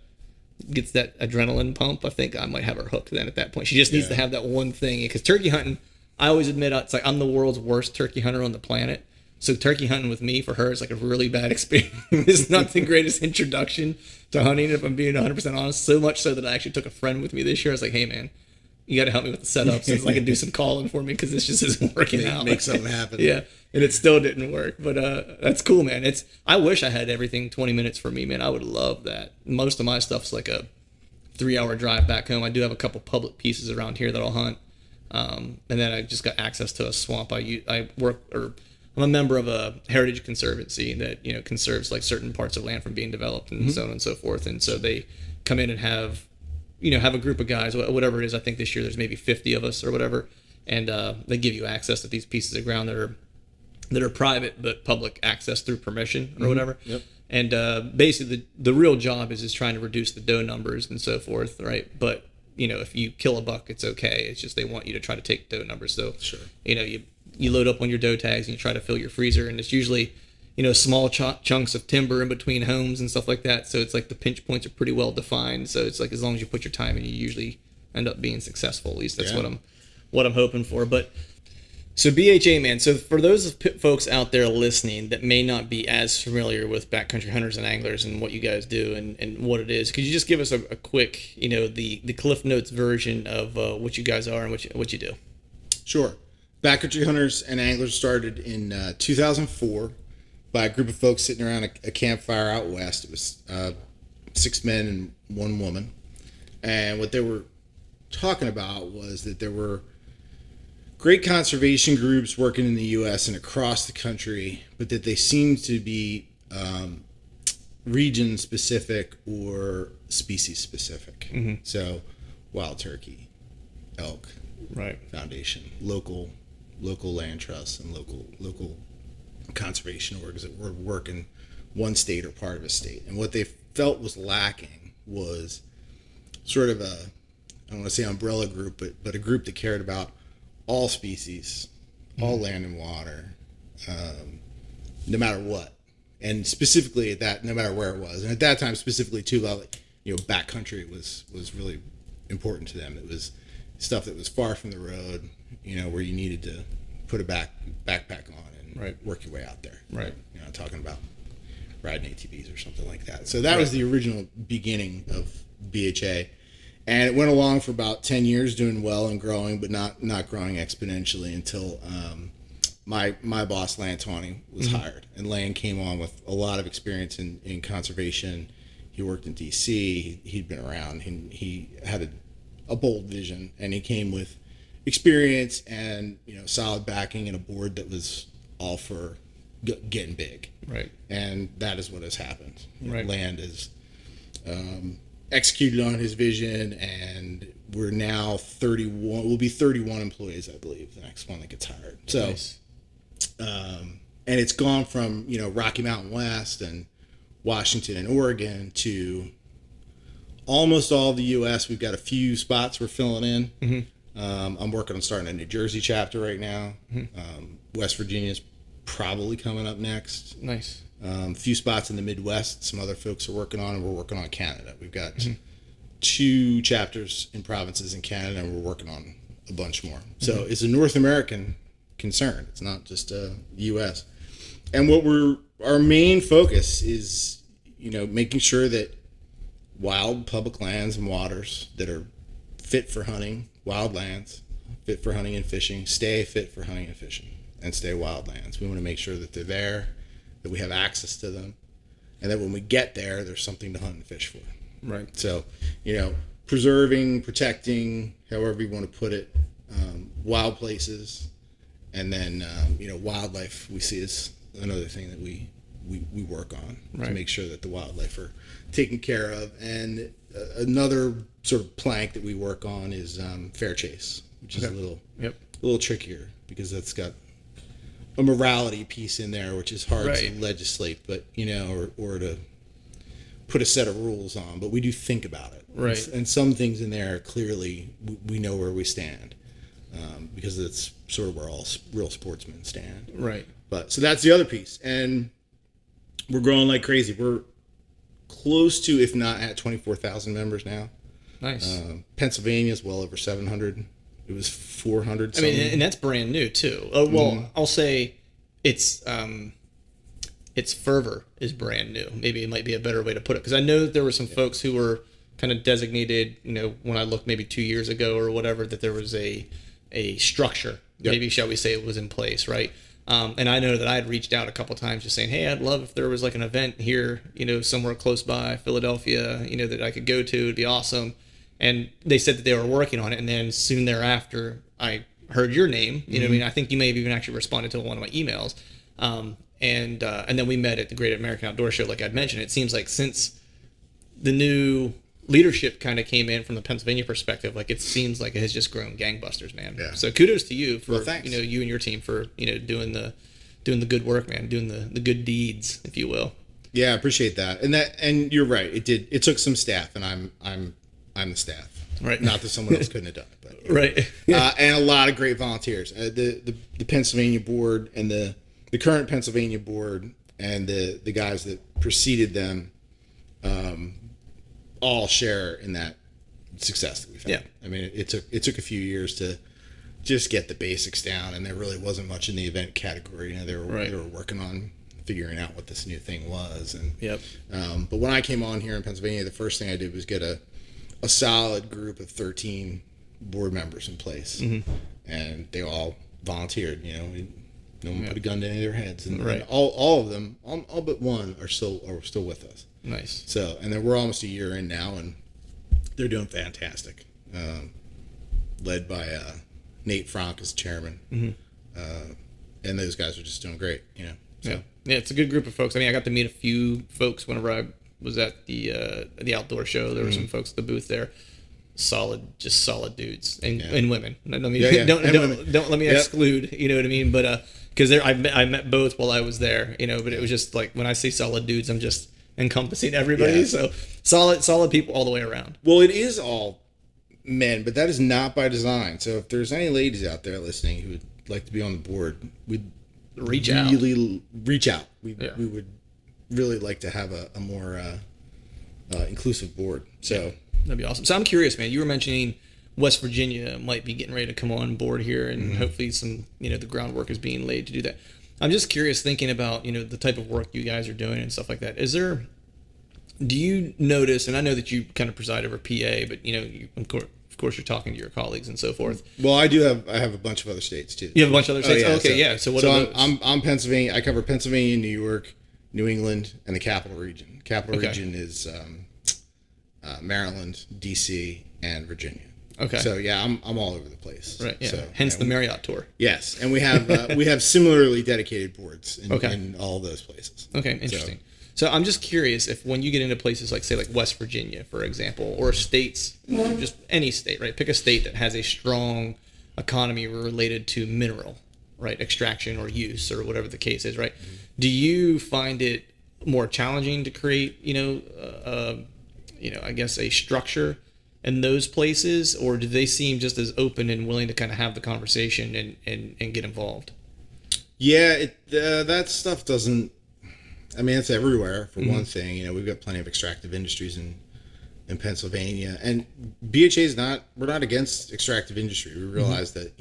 adrenaline pump, I think I might have her hooked then at that point. She just needs to have that one thing. Because turkey hunting, I always admit, it's like I'm the world's worst turkey hunter on the planet. So turkey hunting with me for her is like a really bad experience. It's not the greatest introduction to hunting, if I'm being 100% honest. So much so that I actually took a friend with me this year. I was like, hey, man, you got to help me with the setup so I can do some calling for me because this just isn't working out. make something happen. Yeah, and it still didn't work. But that's cool, man. I wish I had everything 20 minutes for me, man. I would love that. Most of my stuff's like a 3-hour drive back home. I do have a couple public pieces around here that I'll hunt. And then I just got access to a swamp. I'm a member of a heritage conservancy that conserves like certain parts of land from being developed and so on and so forth. And so they come in and have a group of guys, whatever it is. I think this year there's maybe 50 of us or whatever, and they give you access to these pieces of ground that are private but public access through permission or whatever. Yep. And basically the real job is trying to reduce the doe numbers and so forth, right? But if you kill a buck, it's okay. It's just they want you to try to take doe numbers. So Sure. You load up on your doe tags and you try to fill your freezer, and it's usually small chunks of timber in between homes and stuff like that. So it's like the pinch points are pretty well defined. So it's like as long as you put your time in, you usually end up being successful. At least that's what I'm hoping for. But so BHA, man. So for those folks out there listening that may not be as familiar with backcountry hunters and anglers and what you guys do and what it is, could you just give us a quick, the Cliff Notes version of what you guys are and what you do? Sure. Backcountry Hunters and Anglers started in 2004 by a group of folks sitting around a campfire out west. It was 6 men and 1 woman. And what they were talking about was that there were great conservation groups working in the U.S. and across the country, but that they seemed to be region specific or species specific. Mm-hmm. So wild turkey, elk, Right. Foundation, local land trusts, and local conservation orgs that would work in one state or part of a state. And what they felt was lacking was sort of I don't want to say umbrella group, but a group that cared about all species, all land and water, no matter what. And specifically no matter where it was. And at that time, specifically too, backcountry was really important to them. It was stuff that was far from the road, where you needed to put a backpack on and work your way out there. Right. Talking about riding ATVs or something like that. So that was the original beginning of BHA. And it went along for about 10 years doing well and growing, but not growing exponentially until my boss, Lan Tawney, was hired. And Lan came on with a lot of experience in conservation. He worked in D.C. He'd been around. He had a bold vision, and he came with experience and solid backing and a board that was all for getting big. Right. And that is what has happened. Right. Land is executed on his vision, and we're now 31. We'll be 31 employees, I believe, the next one that gets hired. So, Nice. And it's gone from Rocky Mountain West and Washington and Oregon to almost all of the U.S. We've got a few spots we're filling in. Mm-hmm. I'm working on starting a New Jersey chapter right now. Mm-hmm. West Virginia's probably coming up next. Nice. A few spots in the Midwest some other folks are working on, and we're working on Canada. We've got 2 chapters in provinces in Canada, and we're working on a bunch more. So it's a North American concern. It's not just a U.S. And our main focus is, making sure that wild public lands and waters that are fit for hunting, wild lands, fit for hunting and fishing, stay fit for hunting and fishing, and stay wild lands. We want to make sure that they're there, that we have access to them, and that when we get there, there's something to hunt and fish for. Right. So, preserving, protecting, however you want to put it, wild places, and then, wildlife we see as another thing that we work on to make sure that the wildlife are taken care of. And another sort of plank that we work on is fair chase, which is a little trickier because that's got a morality piece in there, which is hard to legislate, but or to put a set of rules on. But we do think about it, right? And some things in there clearly we know where we stand, because it's sort of where all real sportsmen stand, right? But so that's the other piece, and we're growing like crazy. We're close to, if not at 24,000 members now. Nice. Pennsylvania is well over 700. It was 400. I mean, and that's brand new too. Well, I'll say its fervor is brand new. Maybe it might be a better way to put it, because I know that there were some folks who were kind of designated. When I looked maybe 2 years ago or whatever, that there was a structure. Yep. Maybe shall we say it was in place, right? And I know that I had reached out a couple times just saying, hey, I'd love if there was like an event here, somewhere close by Philadelphia, that I could go to. It'd be awesome. And they said that they were working on it. And then soon thereafter, I heard your name. I mean, I think you may have even actually responded to one of my emails. And then we met at the Great American Outdoor Show, like I'd mentioned. It seems like since the new leadership kind of came in from the Pennsylvania perspective, like it seems like it has just grown gangbusters, man. Yeah. So kudos to you for thanks. you and your team for doing the good work, man, doing the good deeds, if you will. Yeah, I appreciate that. And you're right. It took some staff, and I'm the staff. Right. Not that someone else couldn't have done it, but right. And a lot of great volunteers. The Pennsylvania board and the current Pennsylvania board and the guys that preceded them, all share in that success that we've had. Yeah. I mean, it took a few years to just get the basics down, and there really wasn't much in the event category. They were working on figuring out what this new thing was. And but when I came on here in Pennsylvania, the first thing I did was get a solid group of 13 board members in place, and they all volunteered. No one put a gun to any of their heads, and all of them, all but one, are still with us. Nice. So, and then we're almost a year in now, and they're doing fantastic. Led by Nate Frank as chairman, and those guys are just doing great. So. Yeah, it's a good group of folks. I mean, I got to meet a few folks whenever I was at the outdoor show. There were some folks at the booth there. Solid dudes and women. Don't let me exclude. You know what I mean? But because I met both while I was there. But it was just like when I say solid dudes, I'm just encompassing everybody. So solid people all the way around. Well, it is all men, but that is not by design. So if there's any ladies out there listening who would like to be on the board, we'd reach out. We would really like to have a more inclusive board. So that'd be awesome. So I'm curious, man. You were mentioning West Virginia might be getting ready to come on board here, and hopefully some the groundwork is being laid to do that. I'm just curious, thinking about the type of work you guys are doing and stuff like that. Do you notice? And I know that you kind of preside over PA, but of course you're talking to your colleagues and so forth. Well, I have a bunch of other states too. You have a bunch of other states. Oh, yeah. Okay, yeah. So what are those? I'm Pennsylvania. I cover Pennsylvania, New York, New England, and the Capital Region. Capital Region is Maryland, DC, and Virginia. Okay. So yeah, I'm all over the place. Right. Yeah. So, hence the Marriott tour. Yes, and we have similarly dedicated boards in all those places. Okay. Interesting. So I'm just curious if when you get into places like, say, like West Virginia, for example, or states, just any state, right? Pick a state that has a strong economy related to mineral, right? Extraction or use or whatever the case is, right? Mm-hmm. Do you find it more challenging to create, I guess a structure in those places, or do they seem just as open and willing to kind of have the conversation and get involved? Yeah, that stuff doesn't. I mean, it's everywhere for one thing. We've got plenty of extractive industries in in Pennsylvania. And BHA is not, we're not against extractive industry. We realize that,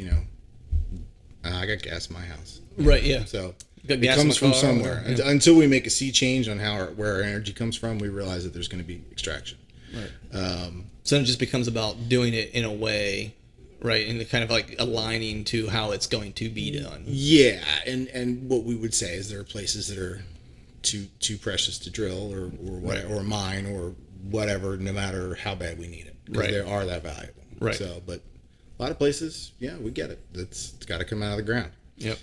I got gas in my house. Right. Yeah. So Got it gas in comes my from car, somewhere. whatever, yeah. Until we make a sea change on where our energy comes from, we realize that there's going to be extraction. Right. So it just becomes about doing it in a way, right, and kind of like aligning to how it's going to be done. Yeah, and what we would say is there are places that are too precious to drill or what, or mine or whatever, no matter how bad we need it, because Right. they are that valuable. Right. So, but a lot of places, yeah, we get it. It's got to come out of the ground. Yep.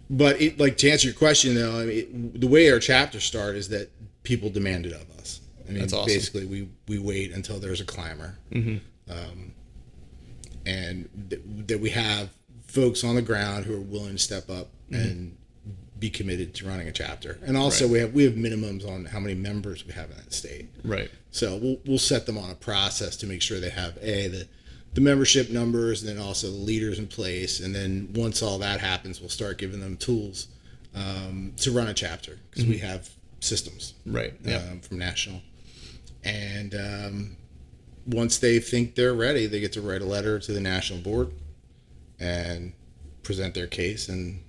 But to answer your question though, I mean, the way our chapters start is that people demand it of us. I mean, That's awesome. basically we wait until there's a climber, and that we have folks on the ground who are willing to step up and be committed to running a chapter. And also Right. we have minimums on how many members we have in that state. Right. So we'll set them on a process to make sure they have the membership numbers, and then also the leaders in place. And then once all that happens, we'll start giving them tools to run a chapter, because we have systems Right. Yeah. from national. And once they think they're ready, they get to write a letter to the national board and present their case, and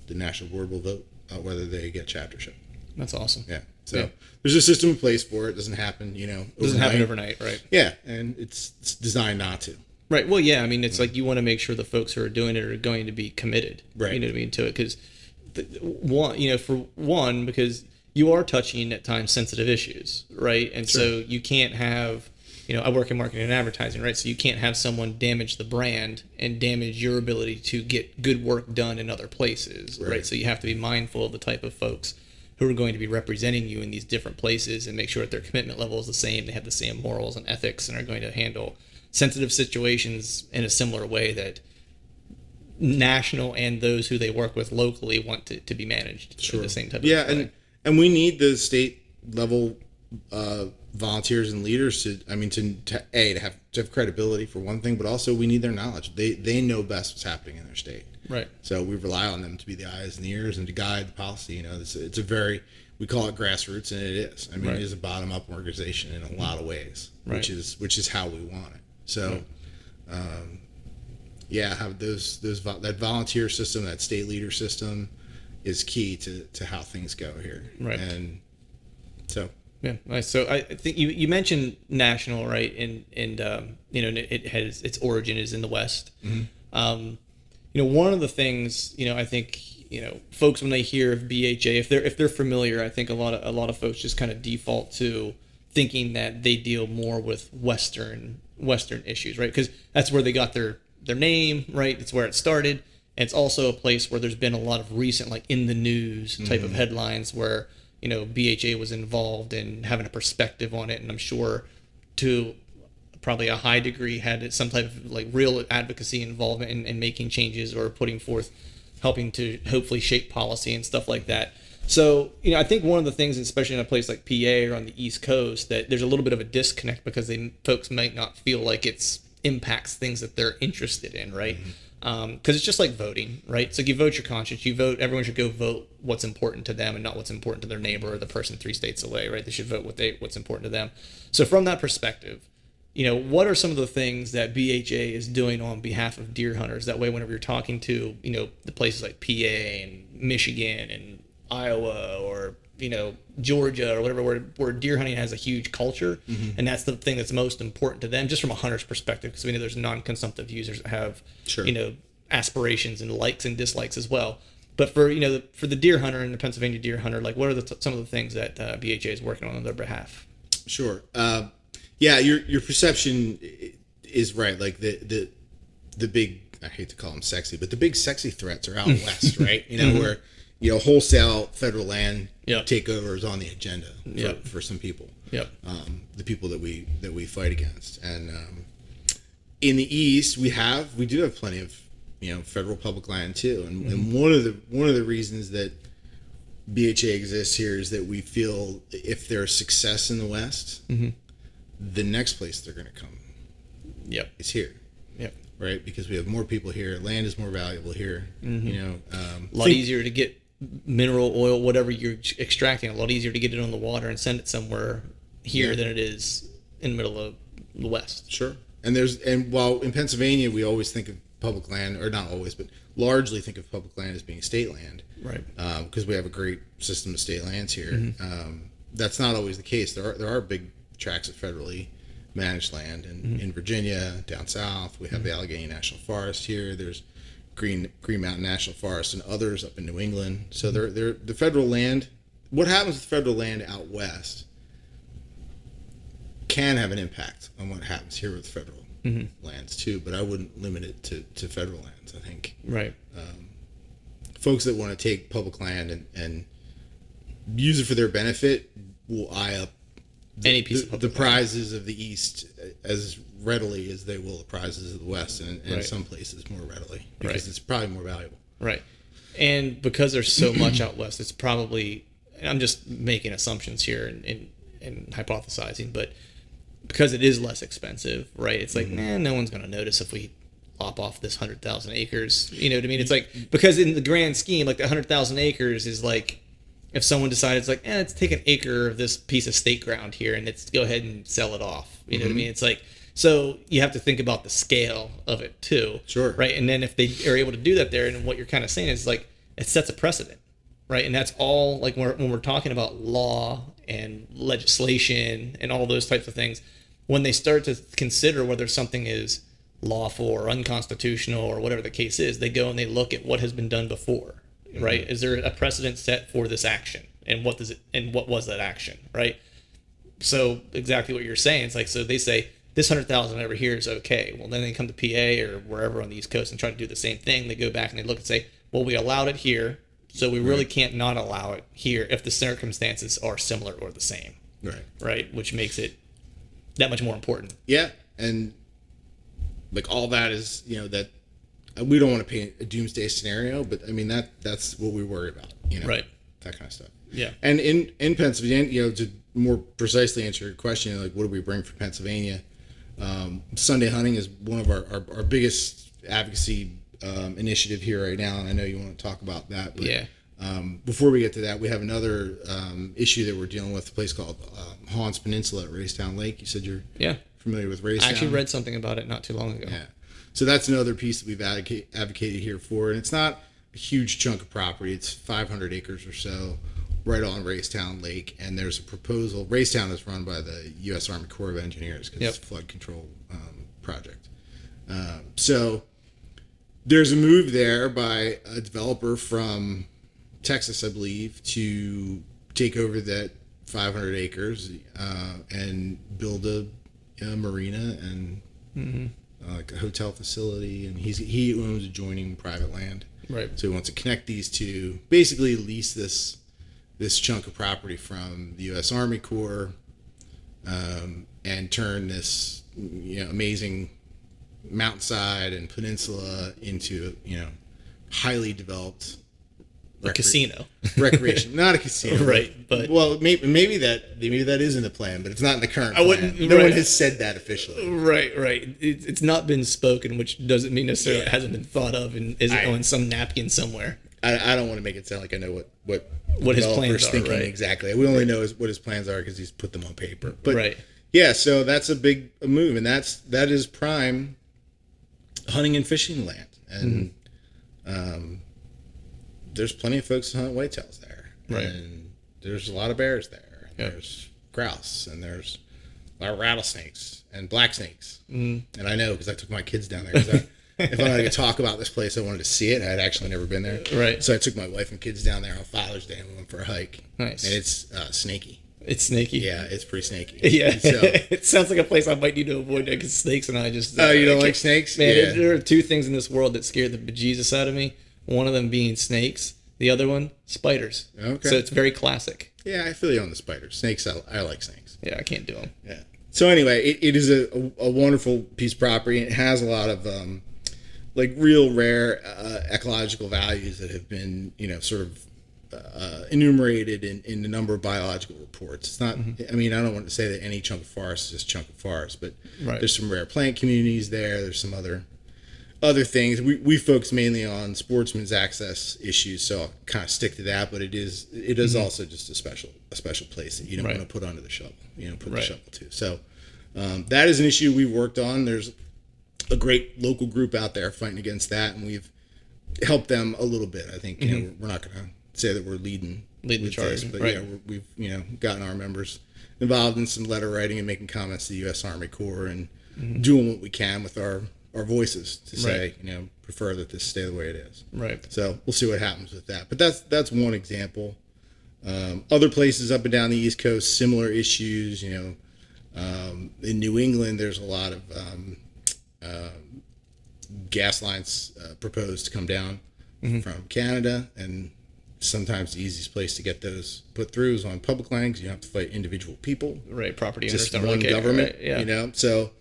the national board will vote whether they get chaptership. That's awesome. Yeah. So Yeah. there's a system in place for it. It doesn't happen, Doesn't happen overnight, right? Yeah, and it's designed not to. Right. Well, yeah. I mean, it's like you want to make sure the folks who are doing it are going to be committed. Right. You know what I mean, to it, because because you are touching at times sensitive issues, right? And so you can't have, I work in marketing and advertising, right? So you can't have someone damage the brand and damage your ability to get good work done in other places, right? So you have to be mindful of the type of folks who are going to be representing you in these different places, and make sure that their commitment level is the same. They have the same morals and ethics, and are going to handle sensitive situations in a similar way that national and those who they work with locally want to be managed the same type of way. And we need the state level volunteers and leaders to have credibility for one thing, but also we need their knowledge. They know best what's happening in their state. Right. So we rely on them to be the eyes and the ears and to guide the policy. It's a very, we call it grassroots, and it is. I mean, it is a bottom up organization in a lot of ways, which is how we want it. So, have that volunteer system, that state leader system, is key to how things go here. Right. And so. Yeah. Nice. So I think you mentioned national, right? And it has its origin is in the West. Mm-hmm. One of the things, I think, folks, when they hear of BHA, if they're familiar, I think a lot of folks just kind of default to thinking that they deal more with Western issues, right? Because that's where they got their name, right? It's where it started. And it's also a place where there's been a lot of recent, like in the news type of headlines where, BHA was involved in having a perspective on it. And I'm sure to probably a high degree had some type of like real advocacy involvement in making changes or putting forth, helping to hopefully shape policy and stuff like that. So, I think one of the things, especially in a place like PA or on the East Coast, that there's a little bit of a disconnect because folks might not feel like it's impacts things that they're interested in, right? Because it's just like voting, right? So you vote your conscience, you vote, everyone should go vote what's important to them and not what's important to their neighbor or the person 3 states away, right? They should vote what's important to them. So from that perspective, what are some of the things that BHA is doing on behalf of deer hunters? That way, whenever you're talking to, the places like PA and Michigan and Iowa or, Georgia or whatever, where deer hunting has a huge culture, and that's the thing that's most important to them, just from a hunter's perspective, because we know there's non-consumptive users that have, aspirations and likes and dislikes as well. But for the deer hunter and the Pennsylvania deer hunter, like what are some of the things that BHA is working on their behalf? Sure. Your perception is right. Like the big, I hate to call them sexy, but the big sexy threats are out west, right? Where wholesale federal land takeover is on the agenda for some people. The people that we fight against, and in the East we do have plenty of federal public land too, and one of the reasons that BHA exists here is that we feel if there's success in the West, the next place they're going to come is here. Right, because we have more people here. Land is more valuable here. A lot easier to get mineral oil, whatever you're extracting. A lot easier to get it on the water and send it somewhere here than it is in the middle of the West. Sure. And while in Pennsylvania we always think of public land, or not always, but largely think of public land as being state land, Right. Because we have a great system of state lands here. That's not always the case. There are big tracts of federally managed land in Virginia, down south. We have the Allegheny National Forest here. There's Green Mountain National Forest and others up in New England. So they're the federal land. What happens with federal land out west can have an impact on what happens here with federal lands too, but I wouldn't limit it to federal lands. I think Right. folks that want to take public land and use it for their benefit will eye up Any piece of the public land. prizes of the East as readily as they will the prizes of the West, and in Right. some places more readily because Right. it's probably more valuable. Right. And because there's so much out west, it's probably, and I'm just making assumptions here and hypothesizing, but because it is less expensive, right? It's like, no one's going to notice if we lop off this 100,000 acres. You know what I mean? It's like, because in the grand scheme, like the 100,000 acres is like, if someone decides like, let's take an acre of this piece of state ground here and let's go ahead and sell it off. You know what I mean? It's like, so you have to think about the scale of it too. Sure. Right. And then if they are able to do that there, and what you're kind of saying is like, it sets a precedent. Right. And that's all like when we're talking about law and legislation and all those types of things, when they start to consider whether something is lawful or unconstitutional or whatever the case is, they go and they look at what has been done before. Right. Is there a precedent set for this action? And what was that action? Right. So exactly what you're saying. It's like, so they say this 100,000 over here is okay. Well, then they come to PA or wherever on the East Coast and try to do the same thing. They go back and they look and say, well, we allowed it here, so we really can't not allow it here if the circumstances are similar or the same. Right. Right. Which makes it that much more important. Yeah, and like all that is, that we don't want to paint a doomsday scenario, but I mean that's what we worry about, Right. that kind of stuff. Yeah. And in Pennsylvania, to more precisely answer your question, like what do we bring from Pennsylvania? Sunday hunting is one of our biggest advocacy initiative here right now, and I know you want to talk about that. But, Yeah. Before we get to that, we have another issue that we're dealing with, a place called Hans Peninsula at Racetown Lake. You said you're familiar with Racetown? I actually read something about it not too long ago. Yeah. So that's another piece that we've advocated here for, and it's not a huge chunk of property. It's 500 acres or so, right on Racetown Lake, and there's a proposal. Racetown is run by the U.S. Army Corps of Engineers because it's a flood control project. So there's a move there by a developer from Texas, I believe, to take over that 500 acres and build a marina and like a hotel facility, and he owns adjoining private land. Right. So he wants to connect these two, basically lease this chunk of property from the U.S. Army Corps, and turn this amazing mountainside and peninsula into highly developed A casino. recreation, not a casino, Right, but- well, maybe that is in the plan, but it's not in the current I plan. wouldn't- No one right. has said that officially. Right. It's not been spoken, which doesn't mean necessarily it hasn't been thought of and isn't on some napkin somewhere. I don't want to make it sound like I know what His developers plans are, thinking right. exactly. We only know what his plans are because he's put them on paper. But Right. yeah, so that's a big move, and that is prime hunting and fishing land, and there's plenty of folks who hunt whitetails there, Right. and there's a lot of bears there, and Yeah. there's grouse, and there's a lot of rattlesnakes and black snakes, and I know because I took my kids down there. 'Cause if I wanted to talk about this place, I wanted to see it. I had actually never been there, Right. So I took my wife and kids down there on Father's Day and we went for a hike. Nice. And it's snaky. It's snaky. Yeah, it's pretty snaky. Yeah. So, It sounds like a place I might need to avoid because snakes and I just. oh, you don't I like can't- snakes? Man, Yeah. there are two things in this world that scare the bejesus out of me. One of them being snakes. The other one, spiders. Okay. So it's very classic. Yeah, I feel you on the spiders. Snakes, I like snakes. Yeah, I can't do them. Yeah. So anyway, it is a wonderful piece of property. It has a lot of like real rare ecological values that have been sort of enumerated in a number of biological reports. It's not. I mean, I don't want to say that any chunk of forest is just chunk of forest, but Right. there's some rare plant communities there. There's some other things. We focus mainly on sportsman's access issues, so I'll kind of stick to that. But it is also just a special place that you don't Right. want to put under the shovel. Put the Right. shovel to. So That is an issue we've worked on. There's a great local group out there fighting against that, and we've helped them a little bit. I think you know, we're not going to say that we're leading the charge, this, but right. yeah, we've gotten our members involved in some letter writing and making comments to the U.S. Army Corps and doing what we can with our voices to say, prefer that this stay the way it is. Right. So we'll see what happens with that. But that's one example. Other places up and down the East Coast, similar issues. In New England, there's a lot of gas lines proposed to come down from Canada, and sometimes the easiest place to get those put through is on public land, because you don't have to fight individual people. Right. Property owners Just don't one really care, government, right? Yeah. So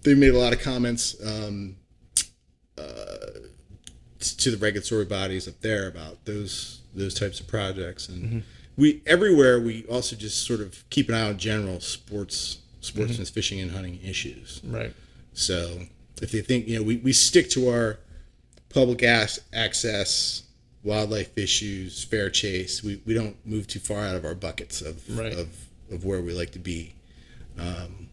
they made a lot of comments to the regulatory bodies up there about those types of projects, and we also just sort of keep an eye on general sportsmen's fishing and hunting issues. Right. So if they think, we stick to our public access, wildlife issues, fair chase. We don't move too far out of our buckets of where we like to be.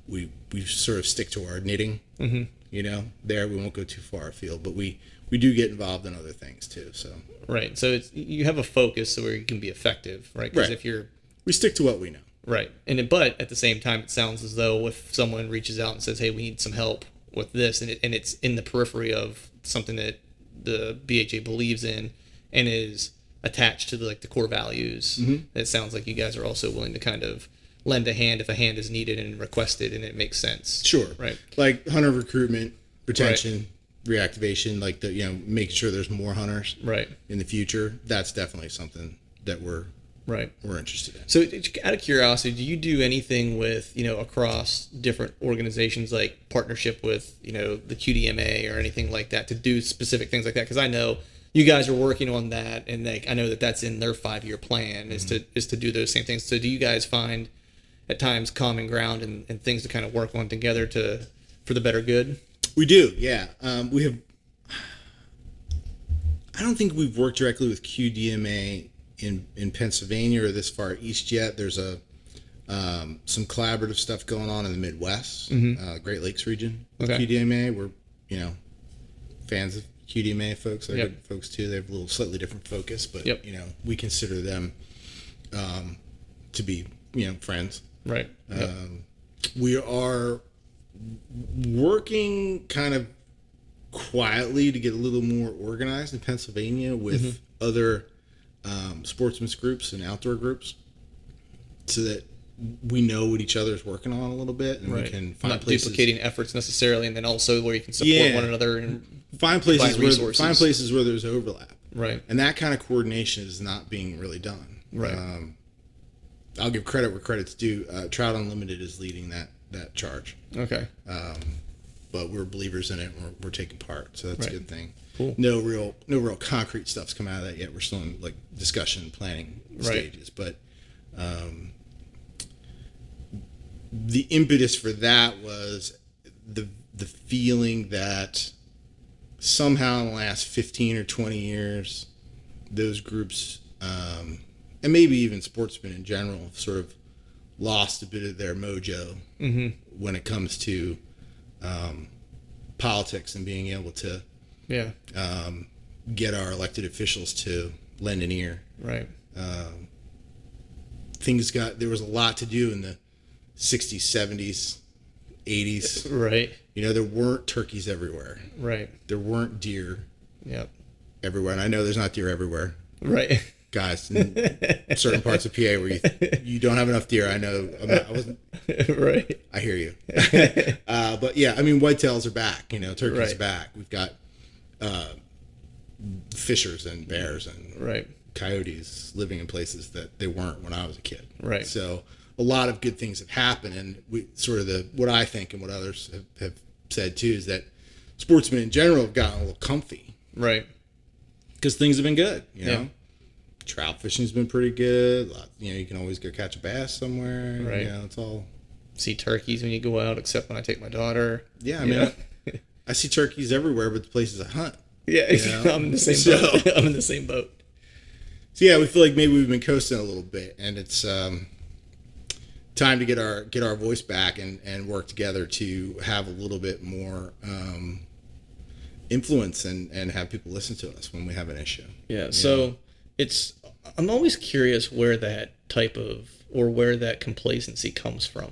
We sort of stick to our knitting. There we won't go too far afield, but we do get involved in other things too. So right. So you have a focus where you can be effective, right? Because if we stick to what we know. Right. But at the same time, it sounds as though if someone reaches out and says, "Hey, we need some help with this," and it's in the periphery of something that the BHA believes in and is attached to the core values, it sounds like you guys are also willing to kind of lend a hand if a hand is needed and requested, and it makes sense. Sure. Right. Like hunter recruitment, retention, reactivation, like making sure there's more hunters in the future. That's definitely something that we're interested in. So out of curiosity, do you do anything with, across different organizations, like partnership with, the QDMA or anything like that, to do specific things like that? Because I know you guys are working on that, and I know that that's in their 5-year plan is to do those same things. So do you guys find at times common ground and things to kind of work on together for the better good? We do, yeah. We have. I don't think we've worked directly with QDMA in Pennsylvania or this far east yet. There's some collaborative stuff going on in the Midwest, Great Lakes region with QDMA. We're fans of QDMA folks. They're good folks too. They have a little slightly different focus, but we consider them to be friends. Right. We are working kind of quietly to get a little more organized in Pennsylvania with other sportsmen's groups and outdoor groups, so that we know what each other's working on a little bit, and we can find not places, duplicating efforts necessarily, and then also where you can support one another and find places where there's overlap. Right. And that kind of coordination is not being really done. Right. I'll give credit where credit's due. Trout Unlimited is leading that charge. Okay. But we're believers in it, and we're taking part, so that's a good thing. Cool. No real concrete stuff's come out of that yet. We're still in discussion and planning stages, but the impetus for that was the feeling that somehow in the last 15 or 20 years, those groups, and maybe even sportsmen in general, have sort of lost a bit of their mojo when it comes to politics and being able to get our elected officials to lend an ear. Right. There was a lot to do in the 60s, 70s, 80s. Right. There weren't turkeys everywhere. Right. There weren't deer Yep. everywhere. And I know there's not deer everywhere. Right. Guys, in certain parts of PA where you don't have enough deer. I know. I wasn't. Right. I hear you. But yeah, whitetails are back. Turkeys are back. We've got fishers and bears and coyotes living in places that they weren't when I was a kid. Right. So a lot of good things have happened, and we sort of what I think and what others have said too is that sportsmen in general have gotten a little comfy. Right. Because things have been good. You know. Trout fishing's been pretty good. You can always go catch a bass somewhere. Right. It's all. See turkeys when you go out, except when I take my daughter. Yeah, I see turkeys everywhere, but the places I hunt. Yeah, I'm in the same boat. I'm in the same boat. So yeah, we feel like maybe we've been coasting a little bit, and it's time to get our voice back and work together to have a little bit more influence and have people listen to us when we have an issue. Yeah. So I'm always curious where that type of, or where that complacency comes from,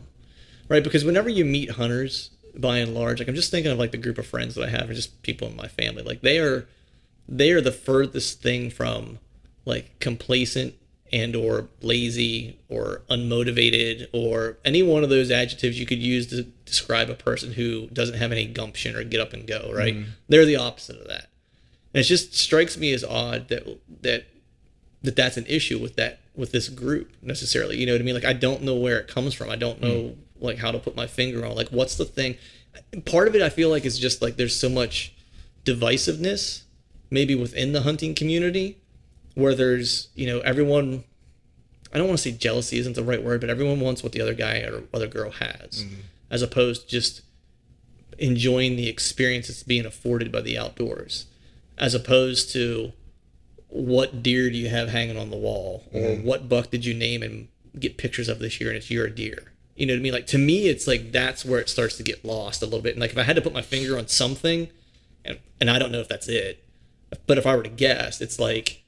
right? Because whenever you meet hunters, by and large, like I'm just thinking of like the group of friends that I have, and just people in my family, like they are the furthest thing from like complacent and or lazy or unmotivated or any one of those adjectives you could use to describe a person who doesn't have any gumption or get up and go, right? They're the opposite of that. And it just strikes me as odd that's an issue with this group necessarily. You know what I mean? Like I don't know where it comes from. I don't know like how to put my finger on like what's the thing. Part of it I feel like is just like there's so much divisiveness maybe within the hunting community, where there's, you know, everyone, I don't want to say jealousy isn't the right word, but everyone wants what the other guy or other girl has, as opposed to just enjoying the experience that's being afforded by the outdoors, as opposed to what deer do you have hanging on the wall, or what buck did you name and get pictures of this year and it's your deer. You know what I mean? Like to me, it's like that's where it starts to get lost a little bit. And like if I had to put my finger on something, and I don't know if that's it, but if I were to guess, it's like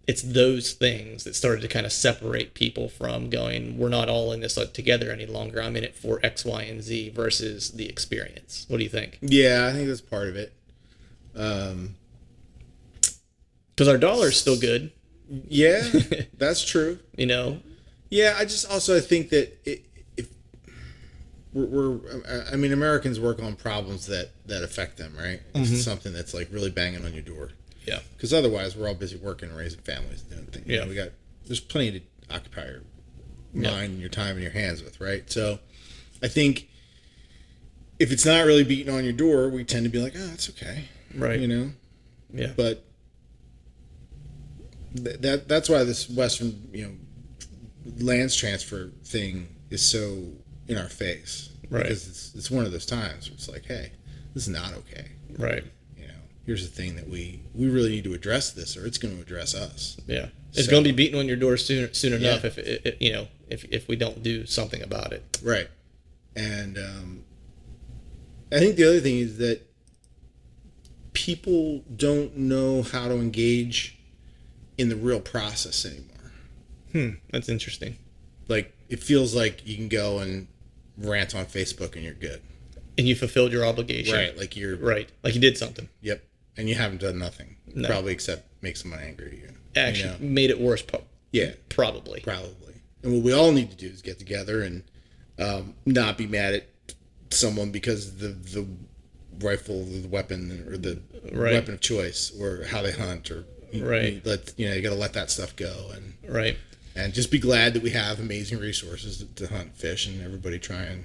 it's those things that started to kind of separate people from going, we're not all in this together any longer. I'm in it for X, Y, and Z versus the experience. What do you think? Yeah, I think that's part of it. Because our dollar's still good. Yeah, that's true. You know? Yeah, I think that if I mean, Americans work on problems that affect them, right? It's something that's like really banging on your door. Yeah. Because otherwise, we're all busy working and raising families and doing things. Yeah. You know, there's plenty to occupy your mind and your time and your hands with, right? So I think if it's not really beating on your door, we tend to be like, oh, it's okay. Right. You know? Yeah. But that's why this Western, you know, lands transfer thing is so in our face. Right. Because it's one of those times where it's like, hey, this is not okay. Right. Here's the thing that we really need to address this, or it's going to address us. Yeah, it's going to be beating on your door soon enough Yeah. if we don't do something about it. Right. And I think the other thing is that people don't know how to engage in the real process anymore. That's interesting. Like it feels like you can go and rant on Facebook and you're good. And you fulfilled your obligation. Right. Like you're right. Like you did something. Yep. And you haven't done nothing. No. Probably except make someone angry at you. Actually, made it worse. Yeah. Probably. And what we all need to do is get together and not be mad at someone because the rifle, the weapon, or the weapon of choice, or how they hunt, or you got to let that stuff go, and just be glad that we have amazing resources to hunt, fish, and everybody try and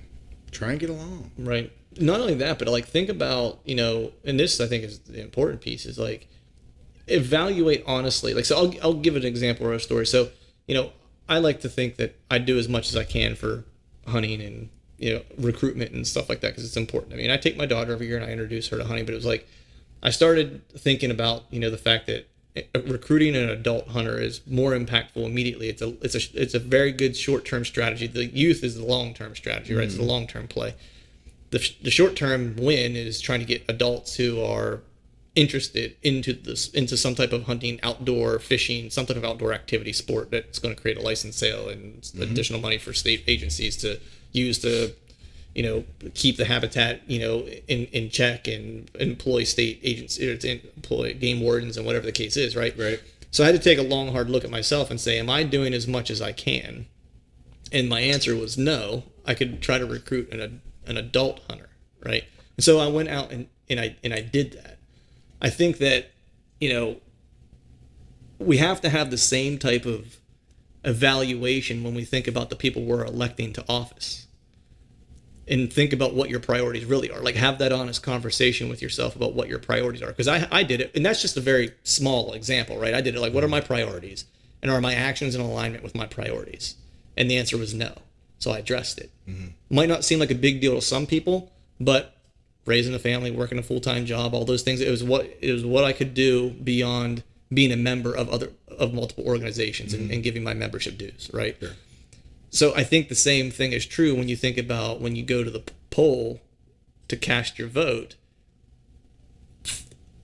get along. Right. Not only that, but like think about, you know, and this I think is the important piece, is like evaluate honestly. Like, so I'll give an example or a story. So, you know, I like to think that I do as much as I can for hunting and, you know, recruitment and stuff like that, because it's important. I mean, I take my daughter every year and I introduce her to hunting, but it was like I started thinking about, you know, the fact that recruiting an adult hunter is more impactful immediately. It's a very good short-term strategy. The youth is the long-term strategy, right? It's the long-term play. The short-term win is trying to get adults who are interested into some type of hunting, outdoor fishing, some type of outdoor activity sport that's going to create a license sale and additional money for state agencies to use to, you know, keep the habitat, you know, in check and employ state agencies, employ game wardens and whatever the case is, right? Right. So I had to take a long, hard look at myself and say, am I doing as much as I can? And my answer was no. I could try to recruit an adult hunter, right? And so I went out and I did that. I think that, you know, we have to have the same type of evaluation when we think about the people we're electing to office, and think about what your priorities really are. Like, have that honest conversation with yourself about what your priorities are. Because I did it, and that's just a very small example, right? I did it like, what are my priorities? And are my actions in alignment with my priorities? And the answer was no. So I addressed it. Might not seem like a big deal to some people, but raising a family, working a full-time job, all those things, it was what I could do beyond being a member of multiple organizations and giving my membership dues, right? Sure. So I think the same thing is true when you think about when you go to the poll to cast your vote.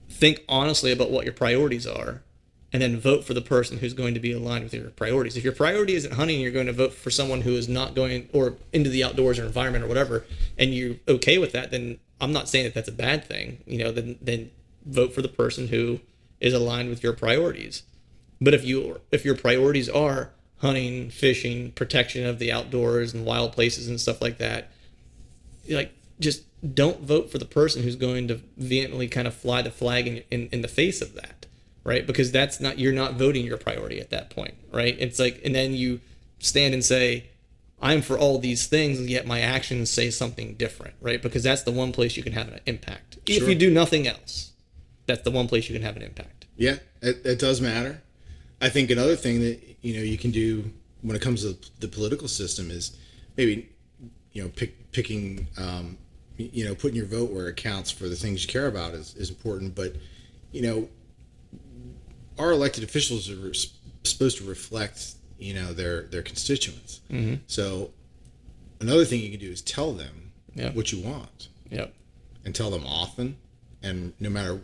Think honestly about what your priorities are, and then vote for the person who's going to be aligned with your priorities. If your priority isn't hunting, you're going to vote for someone who is not going or into the outdoors or environment or whatever, and you're okay with that, then I'm not saying that that's a bad thing. Then vote for the person who is aligned with your priorities. But if your priorities are hunting, fishing, protection of the outdoors and wild places and stuff like that, like, just don't vote for the person who's going to vehemently kind of fly the flag in the face of that, right? Because you're not voting your priority at that point, right? It's like, and then you stand and say, I'm for all these things, and yet my actions say something different, right? Because that's the one place you can have an impact. Sure. If you do nothing else, that's the one place you can have an impact. Yeah, it does matter. I think another thing that you can do when it comes to the political system is maybe picking putting your vote where it counts for the things you care about is important. But our elected officials are supposed to reflect their constituents. Mm-hmm. So another thing you can do is tell them what you want. Yep. And tell them often, and no matter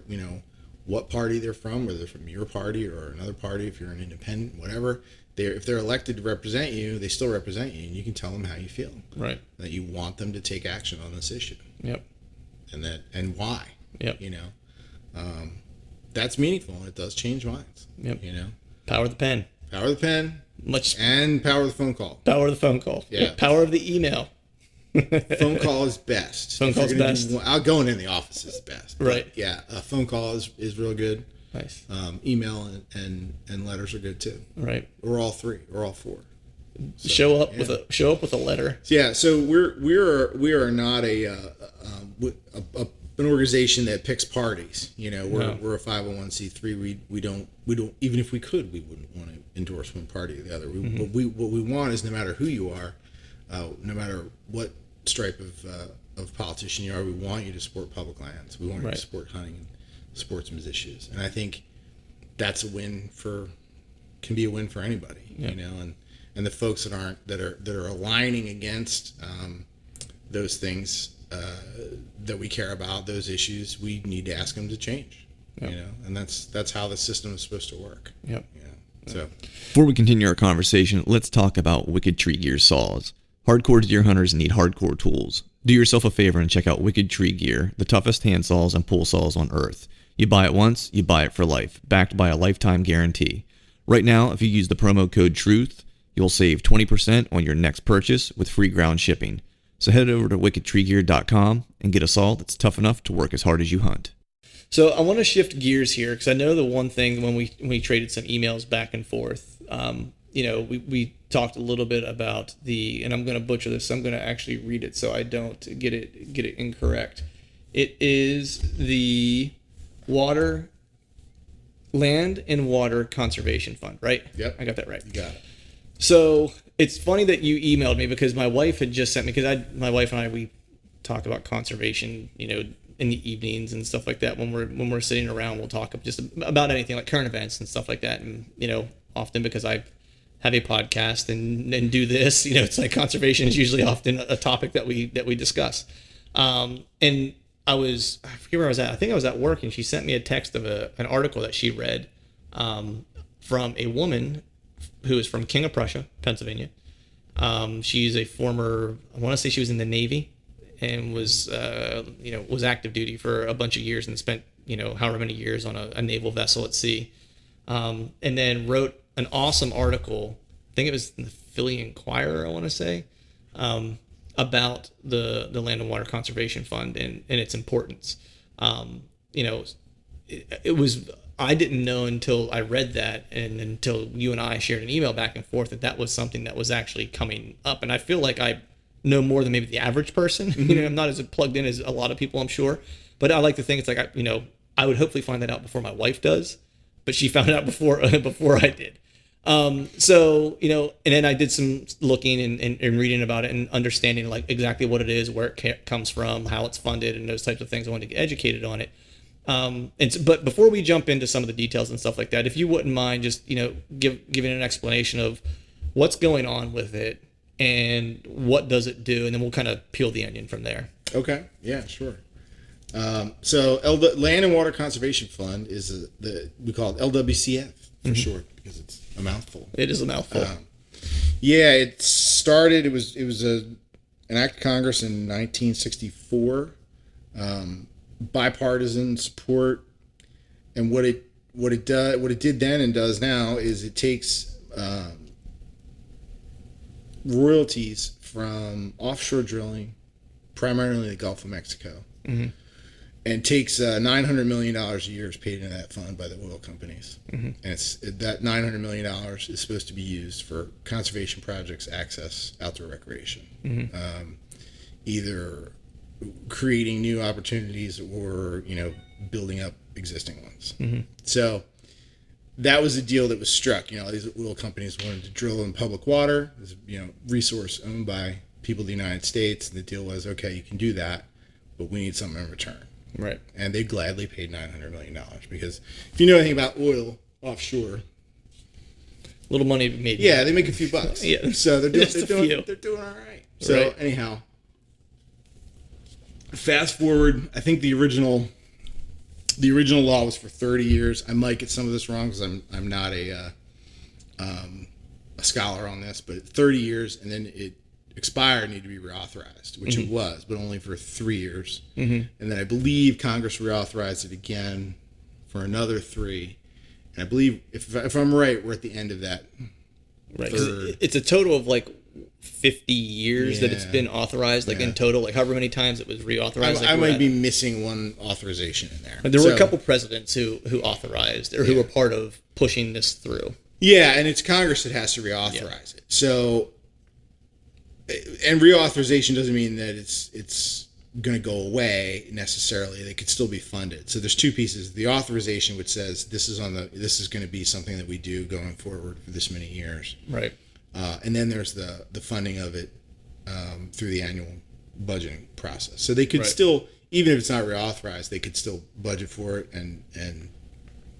what party they're from, whether they're from your party or another party, if you're an independent, whatever, if they're elected to represent you, they still represent you, and you can tell them how you feel. Right. That you want them to take action on this issue. Yep. And why. Yep. That's meaningful, and it does change minds. Yep. Power of the pen. Power of the pen. And power of the phone call. Power of the phone call. Yeah. Power of the email. Phone call is best. Phone call's best. Outgoing in the office is best. Right. But yeah, a phone call is real good. Nice. Email and letters are good too. Right. Or all three, or all four. So, show up with a letter. Yeah. So we are not an organization that picks parties. We're a 501c3. We don't even if we could, we wouldn't want to endorse one party or the other. What we want is, no matter who you are, no matter what stripe of politician you are, we want you to support public lands. We want you to support hunting and sportsman's issues. And I think that's can be a win for anybody. Yep. And the folks that are aligning against those things that we care about, those issues, we need to ask them to change. Yep. And that's how the system is supposed to work. Yep. So before we continue our conversation, let's talk about Wicked Tree Gear saws. Hardcore deer hunters need hardcore tools. Do yourself a favor and check out Wicked Tree Gear, the toughest hand saws and pull saws on earth. You buy it once, you buy it for life, backed by a lifetime guarantee. Right now, if you use the promo code TRUTH, you'll save 20% on your next purchase with free ground shipping. So head over to wickedtreegear.com and get a saw that's tough enough to work as hard as you hunt. So I want to shift gears here, because I know the one thing when we traded some emails back and forth, we talked a little bit about and I'm going to butcher this, so I'm going to actually read it so I don't get it incorrect. It is the Land and Water Conservation Fund, right? Yep. I got that right. You got it. So it's funny that you emailed me, because my wife had just sent me, because my wife and I, we talk about conservation, in the evenings and stuff like that. When we're sitting around, we'll talk just about anything, like current events and stuff like that. And, often because I have a podcast and do this, it's like conservation is usually often a topic that we discuss. And I forget where I was at. I think I was at work, and she sent me a text of an article that she read from a woman who is from King of Prussia, Pennsylvania. She's a former, I want to say she was in the Navy, and was active duty for a bunch of years, and spent, however many years on a naval vessel at sea. And then wrote an awesome article, I think it was in the Philly Inquirer, I want to say, about the Land and Water Conservation Fund and its importance. It was, I didn't know until I read that, and until you and I shared an email back and forth, that was something that was actually coming up. And I feel like I know more than maybe the average person. Mm-hmm. I'm not as plugged in as a lot of people, I'm sure. But I like to think it's like, I would hopefully find that out before my wife does, but she found out before I did. And then I did some looking and reading about it, and understanding like exactly what it is, where it comes from, how it's funded, and those types of things. I wanted to get educated on it. But before we jump into some of the details and stuff like that, if you wouldn't mind just, giving an explanation of what's going on with it, and what does it do, and then we'll kind of peel the onion from there. Okay. Yeah, sure. So Land and Water Conservation Fund is we call it LWCF for short because it's a mouthful. It is a mouthful. Yeah, it started. It was an act of Congress in 1964, bipartisan support, and what it did then and does now is it takes royalties from offshore drilling, primarily the Gulf of Mexico, and takes $900 million a year is paid into that fund by the oil companies. And that $900 million is supposed to be used for conservation projects, access, outdoor recreation, either creating new opportunities or building up existing ones. So that was a deal that was struck. These oil companies wanted to drill in public water. It was, resource owned by people of the United States, and the deal was, okay, you can do that, but we need something in return. Right. And they gladly paid $900 million because if you know anything about oil offshore, Little money made. yeah, they make a few bucks. Yeah. So they're Just a doing few. they're doing all right. So Right. anyhow, fast forward, I think the original law was for 30 years. I might get some of this wrong because I'm not a scholar on this, but 30 years, and then it expired, needed to be reauthorized, which it was, but only for 3 years. And then I believe Congress reauthorized it again for another 3. And I believe, if I'm right, we're at the end of that. Right. 'Cause it's a total of like 50 years that it's been authorized, like in total, like however many times it was reauthorized. I might be missing one authorization in there. There were a couple presidents who authorized or who were part of pushing this through. Yeah, and it's Congress that has to reauthorize it. So, and reauthorization doesn't mean that it's going to go away necessarily. They could still be funded. So there's two pieces: the authorization, which says this is going to be something that we do going forward for this many years, Right. and then there's the funding of it through the annual budgeting process. So they could still, even if it's not reauthorized, they could still budget for it and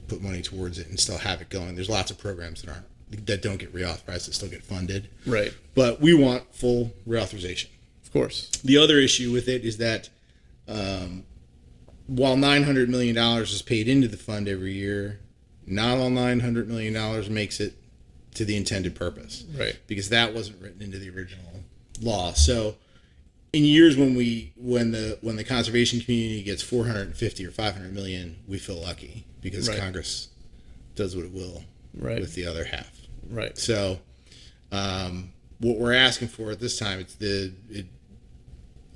put money towards it and still have it going. There's lots of programs that don't get reauthorized that still get funded. Right. But we want full reauthorization. Of course. The other issue with it is that while $900 million is paid into the fund every year, not all $900 million makes it to the intended purpose. Right. Because that wasn't written into the original law. So in years when the conservation community gets 450 or 500 million, we feel lucky because Congress does what it will with the other half. Right. So what we're asking for at this time, it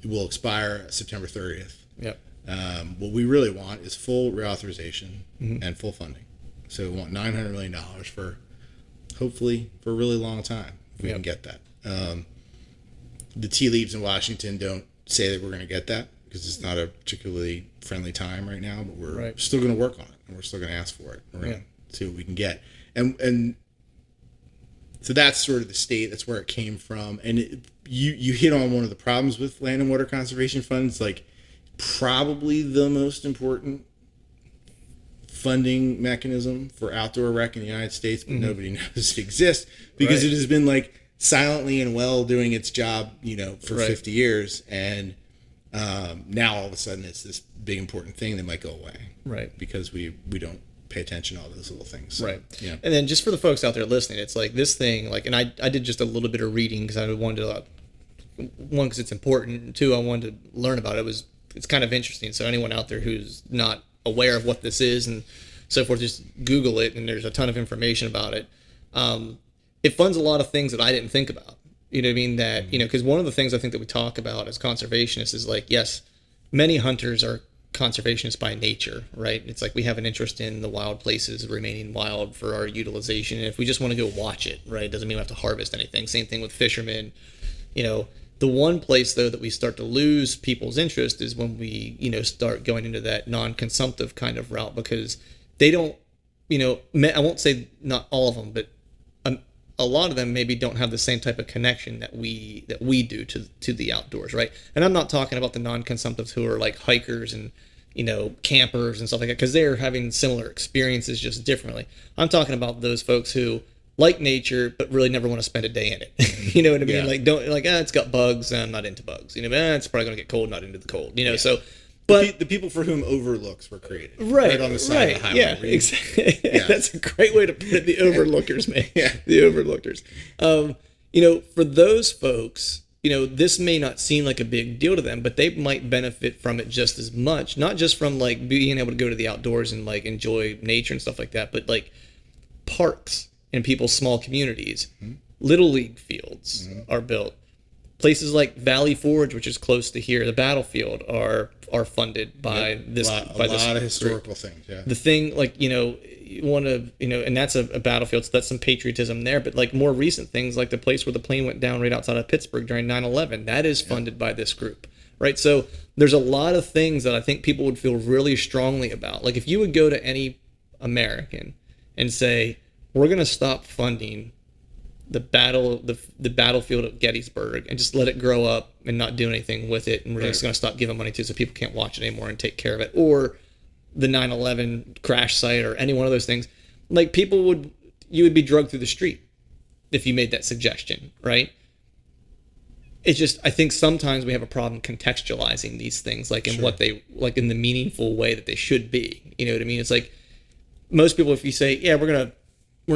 will expire September 30th. Yep. What we really want is full reauthorization and full funding. So we want $900 million for hopefully for a really long time if we can get that. The tea leaves in Washington don't say that we're going to get that because it's not a particularly friendly time right now, but we're still going to work on it and we're still going to ask for it. We're going to see what we can get. And so that's sort of the state. That's where it came from. And you hit on one of the problems with land and water conservation funds, like probably the most important funding mechanism for outdoor rec in the United States, but nobody knows it exists because it has been like silently and well doing its job, for 50 years. And now all of a sudden it's this big important thing that might go away. Right. Because we don't pay attention to all those little things. So, right. Yeah. And then just for the folks out there listening, it's like this thing, like, and I did just a little bit of reading because I wanted to, one, because it's important, and two, I wanted to learn about it. It's kind of interesting. So anyone out there who's not aware of what this is and so forth, just Google it, and there's a ton of information about it. It funds a lot of things that I didn't think about. You know what I mean? That, because one of the things I think that we talk about as conservationists is like, yes, many hunters are conservationists by nature, right? It's like we have an interest in the wild places remaining wild for our utilization. And if we just want to go watch it, right, doesn't mean we have to harvest anything. Same thing with fishermen. The one place, though, that we start to lose people's interest is when we, start going into that non-consumptive kind of route because they don't, I won't say not all of them, but a lot of them maybe don't have the same type of connection that we do to the outdoors, right? And I'm not talking about the non-consumptives who are like hikers and campers and stuff like that because they're having similar experiences just differently. I'm talking about those folks who like nature, but really never want to spend a day in it. You know what I mean? Yeah. Like don't like it's got bugs. I'm not into bugs. You know, it's probably gonna get cold. Not into the cold. You know, Yeah. so. But the people for whom overlooks were created, right on the side of the highway. yeah, where you- exactly. Yeah. That's a great way to put it. The overlookers, man. Yeah. The overlookers. You know, for those folks, you know, this may not seem like a big deal to them, but they might benefit from it just as much. Not just from like being able to go to the outdoors and like enjoy nature and stuff like that, but like parks in people's small communities, little league fields are built. Places like Valley Forge, which is close to here, the battlefield, are funded by this. a by this lot of group. historical things. Yeah. The thing, like, you know, you want to, you know, and that's a battlefield, so that's some patriotism there. But like more recent things, like the place where the plane went down right outside of Pittsburgh during 9/11, that is funded by this group, right? So there's a lot of things that I think people would feel really strongly about. Like if you would go to any American and say, we're going to stop funding the battlefield at Gettysburg and just let it grow up and not do anything with it, and we're just going to stop giving money to it so people can't watch it anymore and take care of it, or the 9/11 crash site or any one of those things, like you would be drugged through the street if you made that suggestion, right? It's just, I think sometimes we have a problem contextualizing these things, like in what they, like in the meaningful way that they should be. You know what I mean? It's like most people, if you say, yeah, we're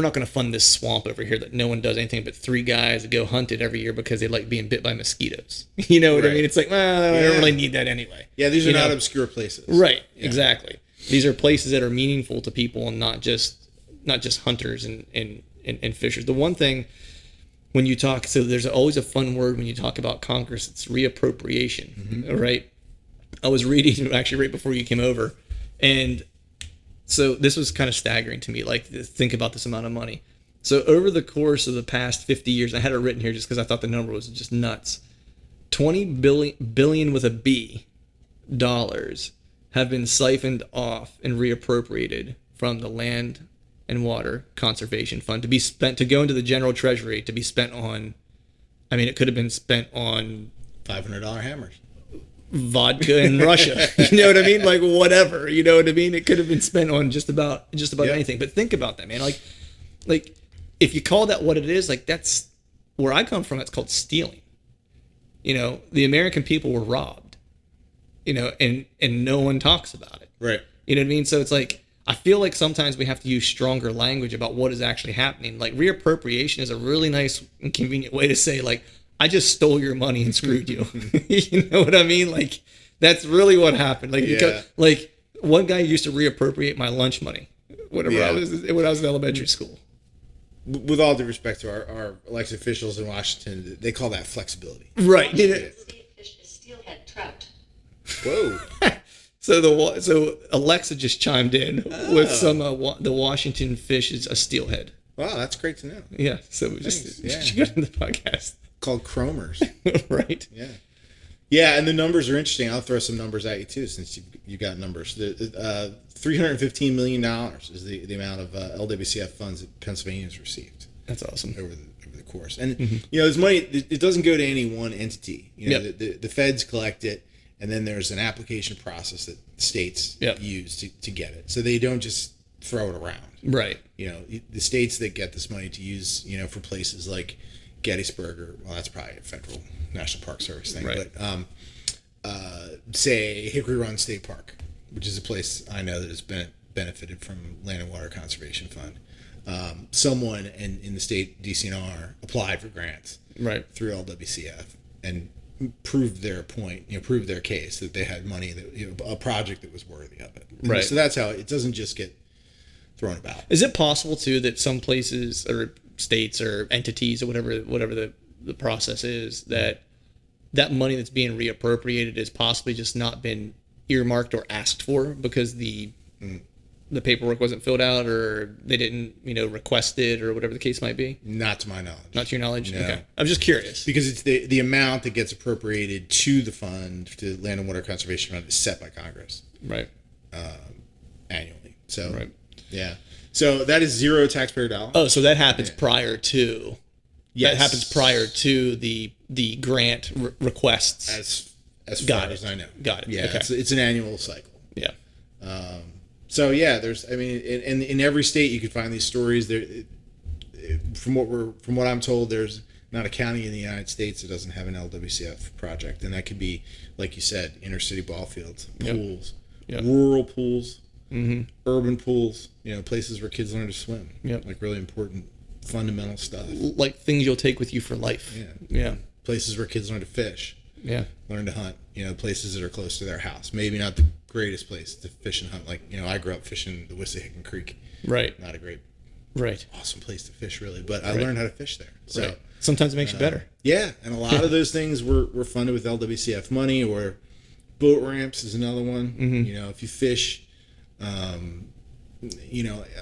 not going to fund this swamp over here that no one does anything but 3 guys that go hunt it every year because they like being bit by mosquitoes. You know what I Right. mean? It's like, well, I Yeah. don't really need that anyway. Yeah, these are You not know? obscure places. Right, exactly. These are places that are meaningful to people and not just hunters and fishers. The one thing when you talk, so there's always a fun word when you talk about Congress, it's reappropriation, right? I was reading actually right before you came over, and so this was kind of staggering to me, like think about this amount of money. So over the course of the past 50 years, I had it written here just because I thought the number was just nuts. 20 billion with a B dollars have been siphoned off and reappropriated from the Land and Water Conservation Fund to be spent, to go into the general treasury, to be spent on, I mean, it could have been spent on $500 hammers. vodka in Russia. You know what I mean? Like whatever. You know what I mean? It could have been spent on just about Yeah. anything. But think about that, man. Like if you call that what it is, like that's where I come from. That's called stealing. You know, the American people were robbed. You know, and no one talks about it. Right. You know what I mean? So it's like, I feel like sometimes we have to use stronger language about what is actually happening. Like reappropriation is a really nice and convenient way to say, like, I just stole your money and screwed you. You know what I mean? Like, that's really what happened. Like, Yeah. like one guy used to reappropriate my lunch money whenever Yeah. I was in elementary school. With all due respect to our elected officials in Washington, they call that flexibility. Right. You know? State fish is steelhead trout. Whoa. So Alexa just chimed in with some the Washington fish is a steelhead. Wow, that's great to know. Yeah. So we just Thanks. she got in the podcast. Called chromers. Right. Yeah. Yeah, and the numbers are interesting. I'll throw some numbers at you too, since you got numbers. $315 million is the amount of LWCF funds that Pennsylvania has received That's awesome. over the course. And you know, this money, it doesn't go to any one entity. You know, Yep. the feds collect it, and then there's an application process that states Yep. use to get it. So they don't just throw it around. Right. You know, the states that get this money to use, you know, for places like Gettysburg, or well, that's probably a federal National Park Service thing, Right. but say Hickory Run State Park, which is a place I know that has benefited from Land and Water Conservation Fund. Someone in the state DCNR applied for grants Right. through LWCF and proved their point, you know, proved their case that they had money, that, you know, a project that was worthy of it. And Right. so that's how it doesn't just get thrown about. Is it possible too that some places or states or entities or whatever the process is, that money that's being reappropriated has possibly just not been earmarked or asked for because the paperwork wasn't filled out or they didn't, you know, request it or whatever the case might be? Not to my knowledge. Not to your knowledge? No. Okay. I'm just curious. Because it's the amount that gets appropriated to the fund, to Land and Water Conservation Fund, is set by Congress Right. annually. So, Right. yeah. So that is zero taxpayer dollar. Oh, so that happens prior to. Yes. That happens prior to the grant requests. As Got far it. as I know. Got it. Yeah, Okay. it's an annual cycle. Yeah. So yeah, there's, I mean, in every state you could find these stories. There, from what I'm told, there's not a county in the United States that doesn't have an LWCF project, and that could be, like you said, inner city ball fields, pools, rural pools, urban pools. Places where kids learn to swim. Like really important fundamental stuff. Like things you'll take with you for life. Yeah. Places where kids learn to fish. Yeah. Learn to hunt. Places that are close to their house. Maybe not the greatest place to fish and hunt. Like, I grew up fishing the Wissahickon Creek. Right. Not a great, awesome place to fish, really. But I learned how to fish there. So sometimes it makes you better. Yeah, and a lot of those things were funded with LWCF money, or boat ramps is another one. If you fish, a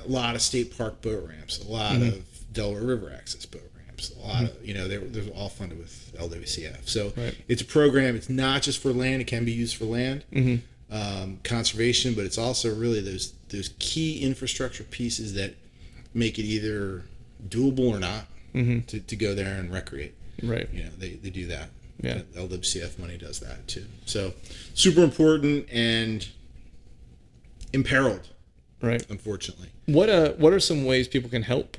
lot of state park boat ramps, a lot of Delaware River access boat ramps, a lot of, they're all funded with LWCF. So it's a program. It's not just for land. It can be used for land conservation, but it's also really those key infrastructure pieces that make it either doable or not to go there and recreate. Right. They do that. Yeah. LWCF money does that too. So super important and imperiled. Right. Unfortunately. What are some ways people can help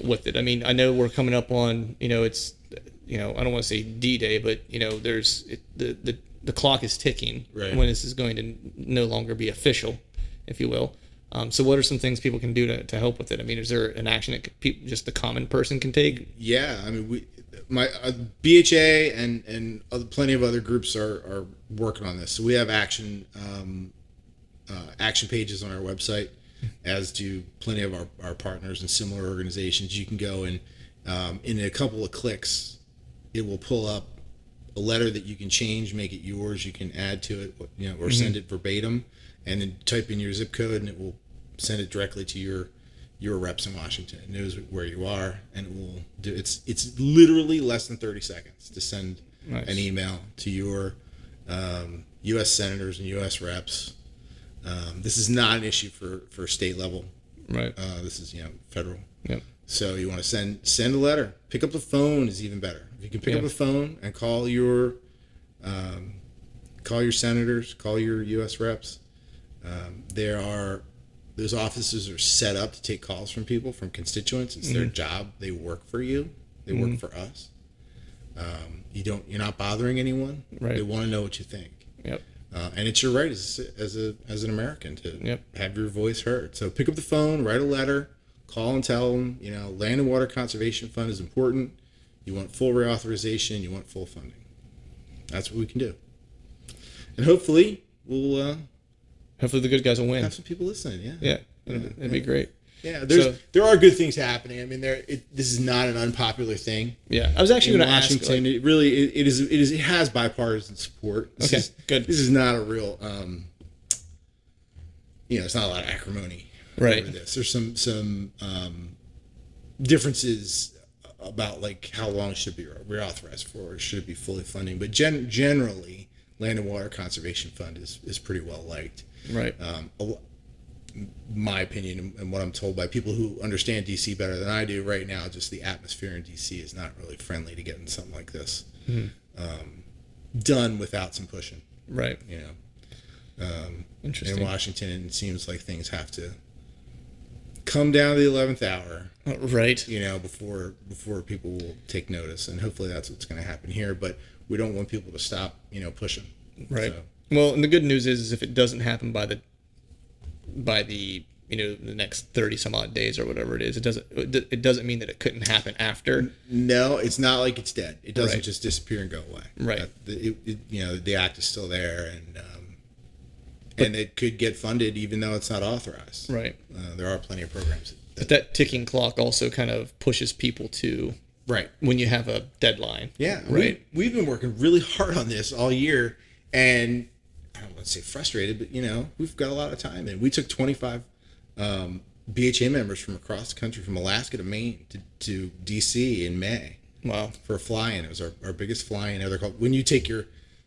with it? I mean, I know we're coming up on, it's, I don't want to say D-Day, but there's the clock is ticking when this is going to no longer be official, if you will. So what are some things people can do to help with it? I mean, is there an action that just the common person can take? Yeah, I mean, my BHA and plenty of other groups are working on this. So we have action pages on our website, as do plenty of our partners and similar organizations. You can go and in a couple of clicks, it will pull up a letter that you can change, make it yours. You can add to it, or send it verbatim, and then type in your zip code, and it will send it directly to your reps in Washington. It knows where you are, and it will do. It's literally less than 30 seconds to send an email to your U.S. senators and U.S. reps. This is not an issue for state level. Right. This is federal. Yep. So you want to send a letter. Pick up the phone is even better. If you can pick up the phone and call your senators, call your U.S. reps. Those offices are set up to take calls from people, from constituents. It's their job. They work for you. They work for us. You're not bothering anyone. Right. They want to know what you think. Yep. And it's your right as an American to have your voice heard. So pick up the phone, write a letter, call and tell them, Land and Water Conservation Fund is important. You want full reauthorization. You want full funding. That's what we can do. And hopefully we'll hopefully the good guys will win. have some people listening. Yeah. It'd be great. Yeah, there are good things happening. I mean, this is not an unpopular thing. Yeah, I was actually going to ask. Washington, it has bipartisan support. Good. This is not a real, it's not a lot of acrimony over this. There's some differences about like how long should it be reauthorized for, or should it be fully funding. But generally, Land and Water Conservation Fund is pretty well liked. Right. My opinion and what I'm told by people who understand DC better than I do right now, just the atmosphere in DC is not really friendly to getting something like this done without some pushing. Right. Interesting. In Washington, it seems like things have to come down to the 11th hour. Right. Before people will take notice, and hopefully that's what's going to happen here. But we don't want people to stop, pushing. Right. So. Well, and the good news is if it doesn't happen by the the next 30 some odd days or whatever it is, it doesn't mean that it couldn't happen after. No, it's not like it's dead. It doesn't just disappear and go away. Right. The act is still there, and it could get funded even though it's not authorized. Right. There are plenty of programs. But that ticking clock also kind of pushes people to when you have a deadline. Yeah. Right. We've been working really hard on this all year, and I don't want to say frustrated, but we've got a lot of time, and we took 25 BHA members from across the country, from Alaska to Maine to DC in May. Wow! For a fly-in, it was our biggest fly-in ever. When you take your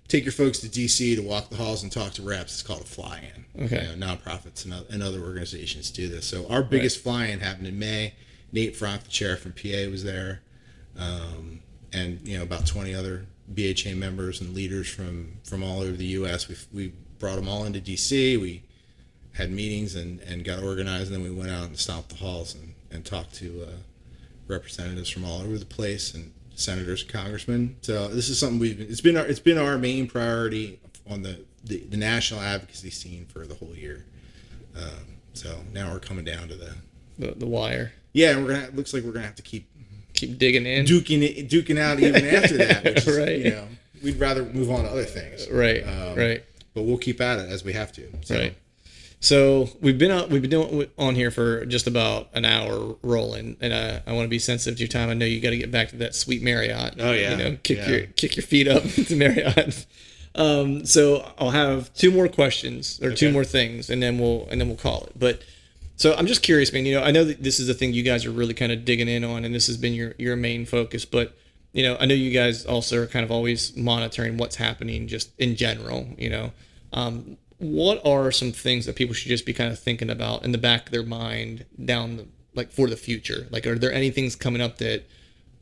folks to DC to walk the halls and talk to reps, it's called a fly-in. Okay. Nonprofits and other organizations do this. So our biggest fly-in happened in May. Nate Frank, the chair from PA, was there, and about 20 other BHA members and leaders from all over the U.S. We brought them all into D.C. We had meetings and got organized, and then we went out and stomped the halls and talked to representatives from all over the place, and senators and congressmen. So this is something it's been our main priority on the national advocacy scene for the whole year. So now we're coming down to the wire. Yeah, and looks like we're gonna have to keep digging in, duking out even after that. Which is, right. You know, we'd rather move on to other things. Right. Right. But we'll keep at it as we have to. So. Right. So we've been doing on here for just about an hour rolling, and I want to be sensitive to your time. I know you got to get back to that sweet Marriott. Oh yeah. You know, kick your feet up to Marriott. So I'll have two more questions or two more things, and then we'll call it. But so I'm just curious, man. You know, I know that this is the thing you guys are really kind of digging in on, and this has been your main focus. But you know, I know you guys also are kind of always monitoring what's happening just in general. You know, what are some things that people should just be kind of thinking about in the back of their mind for the future? Like, are there any things coming up that,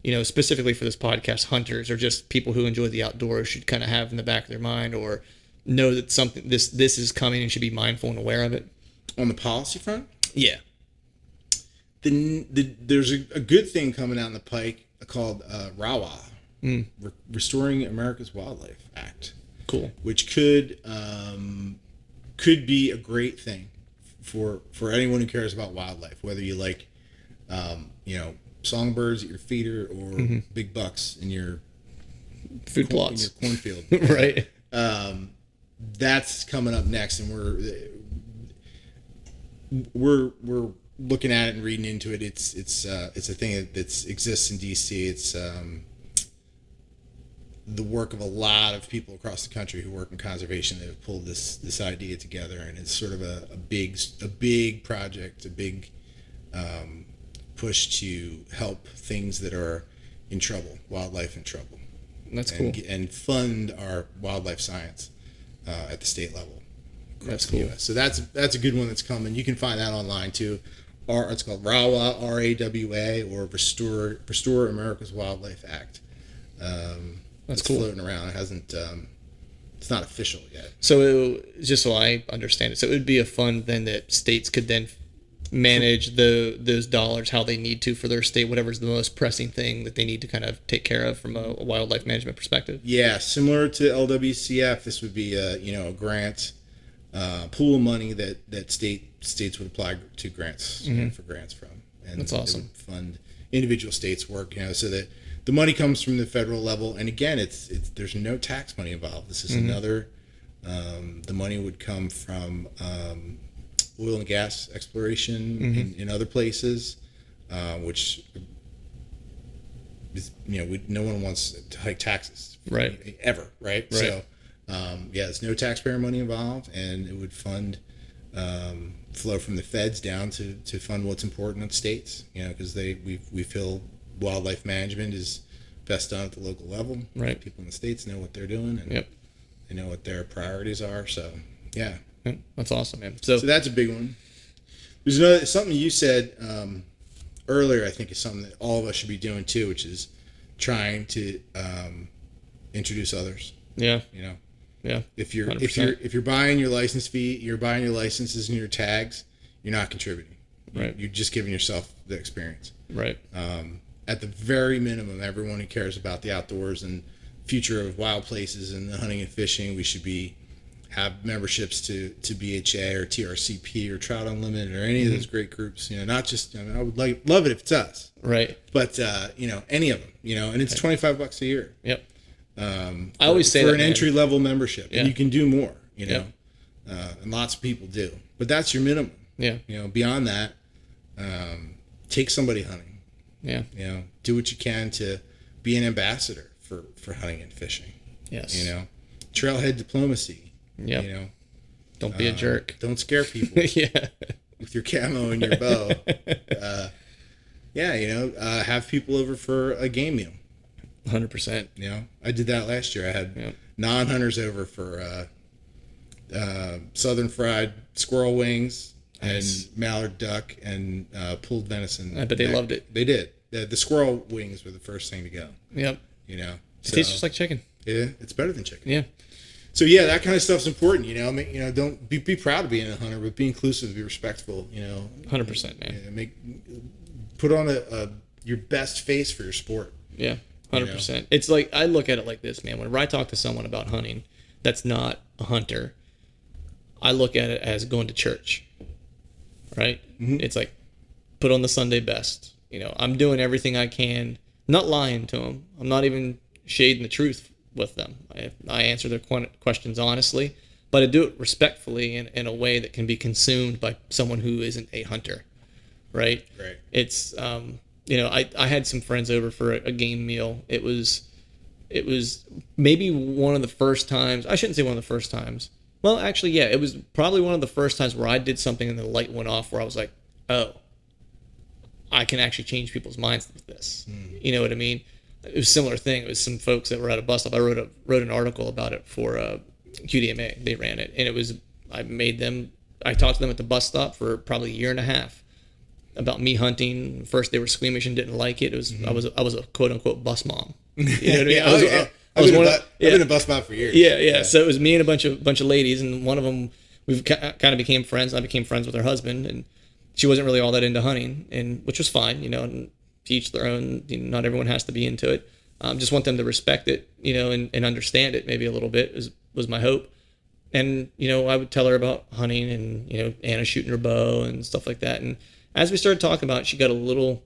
you know, specifically for this podcast, hunters or just people who enjoy the outdoors should kind of have in the back of their mind, or know that something this is coming and should be mindful and aware of it? On the policy front, yeah, there's a good thing coming out in the pike called RAWA, Restoring America's Wildlife Act. Cool. Which could be a great thing for anyone who cares about wildlife, whether you like, you know, songbirds at your feeder or big bucks in your food plots, in your cornfield. Right. That's coming up next, and we're looking at it and reading into it. It's a thing that exists in DC. It's the work of a lot of people across the country who work in conservation that have pulled this idea together, and it's sort of a big project, a big push to help things that are in trouble, wildlife in trouble. That's cool. And fund our wildlife science at the state level. That's cool. US. So that's a good one that's coming. You can find that online too. It's called RAWA, RAWA, or Restore America's Wildlife Act. That's it's cool. Floating around. It hasn't. It's not official yet. So just so I understand it, so it would be a fund then that states could then manage those dollars how they need to for their state, whatever's the most pressing thing that they need to kind of take care of from a wildlife management perspective. Yeah, similar to LWCF, this would be a grant pool of money that states would apply to grants for grants from, and that's awesome. It would fund individual states' work, you know, so that the money comes from the federal level. And again, it's there's no tax money involved. This is another. The money would come from oil and gas exploration in other places, which is, you know, no one wants to hike taxes, right? Ever, right? So, there's no taxpayer money involved, and it would fund flow from the feds down to fund what's important in states, you know, because we feel wildlife management is best done at the local level. Right. People in the states know what they're doing, and they know what their priorities are. So, yeah. That's awesome, man. So that's a big one. There's something you said earlier. I think is something that all of us should be doing too, which is trying to introduce others. Yeah. You know. Yeah. If you're buying your license fee, you're buying your licenses and your tags, you're not contributing. Right. You're just giving yourself the experience. Right. At the very minimum, everyone who cares about the outdoors and future of wild places and the hunting and fishing, we should have memberships to BHA or TRCP or Trout Unlimited or any of those great groups. You know, not just, I mean, I would love it if it's us. Right. But you know, any of them. You know, and it's $25 a year. Yep. I always say for that, an entry level membership, and you can do more. You know, and lots of people do. But that's your minimum. Yeah. You know, beyond that, take somebody hunting. Yeah. You know, do what you can to be an ambassador for hunting and fishing. Yes. You know, trailhead diplomacy. Yeah. You know, don't be a jerk. Don't scare people. Yeah. With your camo and your bow. You know, have people over for a game meal. 100%. You know, I did that last year. I had non-hunters over for southern fried squirrel wings and mallard duck and pulled venison. I bet they loved it. They did. The squirrel wings were the first thing to go. Yep. You know, it tastes just like chicken. Yeah, it's better than chicken. Yeah. So yeah, that kind of stuff's important. You know, I mean, you know, don't be proud of being a hunter, but be inclusive, be respectful. You know, 100%, man. Put on your best face for your sport. Yeah, 100%. It's like, I look at it like this, man. Whenever I talk to someone about hunting that's not a hunter, I look at it as going to church, right? It's like, put on the Sunday best. I'm doing everything I can, not lying to them. I'm not even shading the truth with them. I answer their questions honestly, but I do it respectfully in a way that can be consumed by someone who isn't a hunter, right? Right. It's, I had some friends over for a game meal. It was maybe one of the first times, I shouldn't say one of the first times. Well, actually, yeah, it was probably one of the first times where I did something and the light went off where I was like, oh, I can actually change people's minds with this. You know what I mean? It was a similar thing. It was some folks that were at a bus stop. I wrote an article about it for QDMA. They ran it, and I talked to them at the bus stop for probably a year and a half about me hunting. First, they were squeamish and didn't like it. It was I was a quote unquote bus mom. You know what I mean? I've been a bus mom for years. Yeah. So it was me and a bunch of ladies, and one of them we kind of became friends. I became friends with her husband, and she wasn't really all that into hunting, and which was fine, and to each their own. Not everyone has to be into it. Just want them to respect it, and understand it maybe a little bit was my hope. And I would tell her about hunting and Anna shooting her bow and stuff like that. And as we started talking about it, she got a little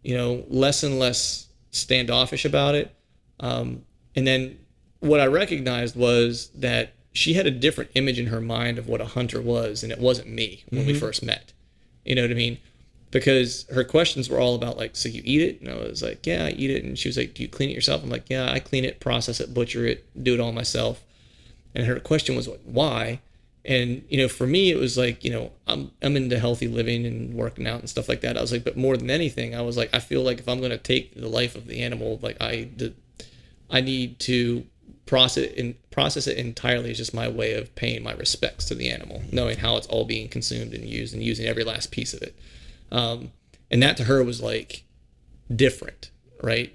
less and less standoffish about it. And then what I recognized was that she had a different image in her mind of what a hunter was, and it wasn't me when we first met. You know what I mean? Because her questions were all about like, so you eat it? And I was like, yeah, I eat it. And she was like, do you clean it yourself? I'm like, yeah, I clean it, process it, butcher it, do it all myself. And her question was like, why? And, for me, it was like, I'm into healthy living and working out and stuff like that. I was like, but more than anything, I was like, I feel like if I'm going to take the life of the animal, like I need to process it entirely as just my way of paying my respects to the animal, knowing how it's all being consumed and used and using every last piece of it. And that to her was like different, right?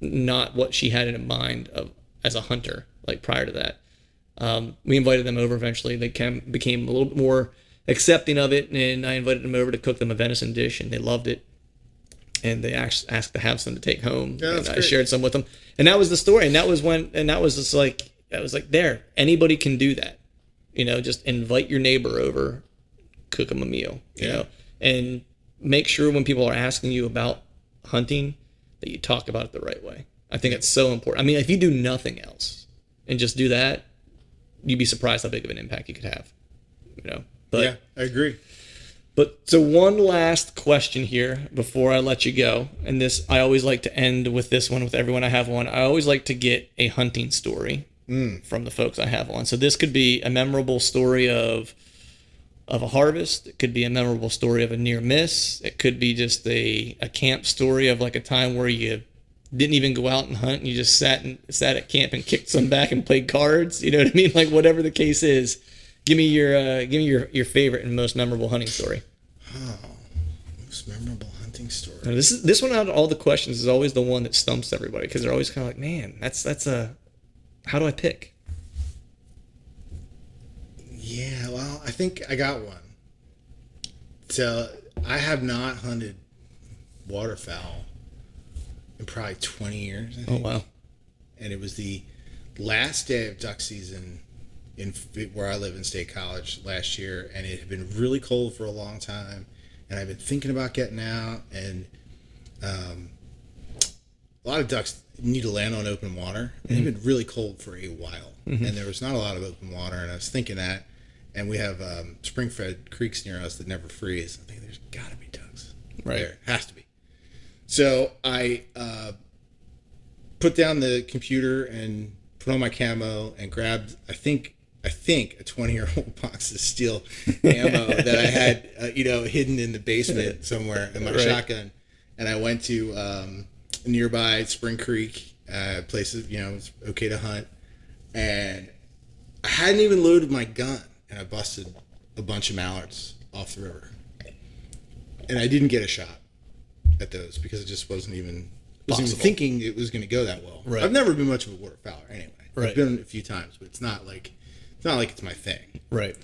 Not what she had in mind of as a hunter, like prior to that. We invited them over eventually. They became a little bit more accepting of it, and I invited them over to cook them a venison dish, and they loved it. And they asked to have some to take home. Yeah, and that's I great. shared some with them. And that was the story. And that was just like, I was like, there, anybody can do that. Just invite your neighbor over, cook them a meal, and make sure when people are asking you about hunting that you talk about it the right way. I think it's so important. I mean, if you do nothing else and just do that, you'd be surprised how big of an impact you could have, But, yeah, I agree. But so one last question here before I let you go. And this, I always like to end with this one with everyone I have on. I always like to get a hunting story from the folks I have on. So this could be a memorable story of a harvest. It could be a memorable story of a near miss. It could be just a camp story of like a time where you didn't even go out and hunt and you just sat at camp and kicked some back and played cards. You know what I mean? Like whatever the case is, give me your favorite and most memorable hunting story. Oh, most memorable hunting story. Now, this one out of all the questions is always the one that stumps everybody because they're always kind of like, man, that's how do I pick? Yeah, well, I think I got one. So I have not hunted waterfowl in probably 20 years. I think. Oh, wow. And it was the last day of duck season where I live in State College last year, and it had been really cold for a long time, and I've been thinking about getting out, and a lot of ducks need to land on open water, and it had been really cold for a while, and there was not a lot of open water, and I was thinking that, and we have spring-fed creeks near us that never freeze. I think there's got to be ducks there. Has to be. So I put down the computer and put on my camo and grabbed, I think a 20-year-old box of steel ammo that I had, hidden in the basement somewhere in my shotgun. And I went to nearby Spring Creek, places, it was okay to hunt. And I hadn't even loaded my gun, and I busted a bunch of mallards off the river. And I didn't get a shot at those because it just wasn't even thinking it was going to go that well. Right. I've never been much of a waterfowler anyway. Right. I've been a few times, but it's not like it's my thing. Right.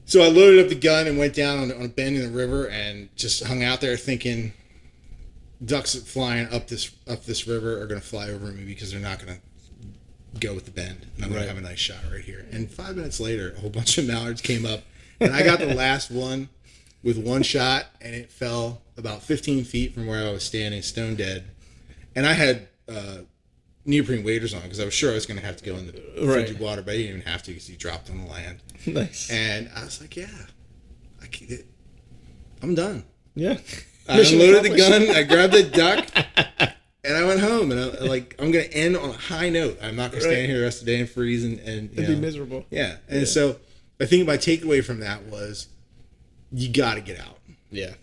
So I loaded up the gun and went down on a bend in the river and just hung out there thinking, ducks flying up this river are going to fly over me because they're not going to go with the bend, and I'm going to have a nice shot right here. And 5 minutes later, a whole bunch of mallards came up, and I got the last one with one shot, and it fell about 15 feet from where I was standing, stone dead. And I had neoprene waders on because I was sure I was going to have to go in the frigid water, but I didn't even have to because he dropped on the land. Nice. And I was like, I'm done. Yeah. I unloaded the gun, I grabbed the duck, and I went home. And I'm going to end on a high note. I'm not going to stand here the rest of the day and freeze and It'd be miserable. Yeah. And so I think my takeaway from that was you got to get out. Yeah.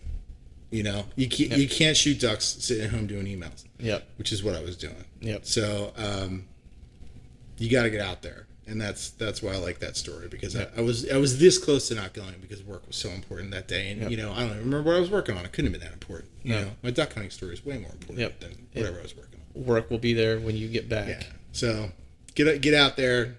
You know, you can't shoot ducks sitting at home doing emails. Yep. Which is what I was doing. Yep. So you got to get out there. And that's why I like that story, because I was this close to not going because work was so important that day. And, you know, I don't even remember what I was working on. It couldn't have been that important. You know, my duck hunting story is way more important than whatever I was working on. Work will be there when you get back. Yeah. So get out there,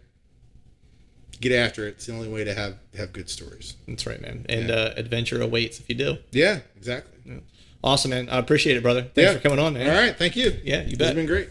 get after it. It's the only way to have good stories. That's right, man. And adventure awaits if you do. Yeah, exactly. Yeah. Awesome, man. I appreciate it, brother. Thanks for coming on, man. All right. Thank you. Yeah, you bet. It's been great.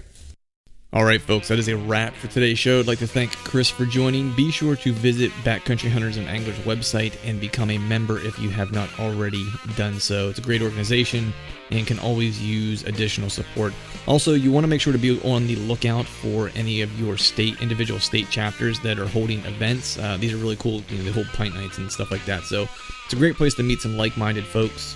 All right, folks, that is a wrap for today's show. I'd like to thank Chris for joining. Be sure to visit Backcountry Hunters and Anglers website and become a member if you have not already done so. It's a great organization and can always use additional support. Also, you want to make sure to be on the lookout for any of your individual state chapters that are holding events. These are really cool. You know, they hold pint nights and stuff like that. So it's a great place to meet some like-minded folks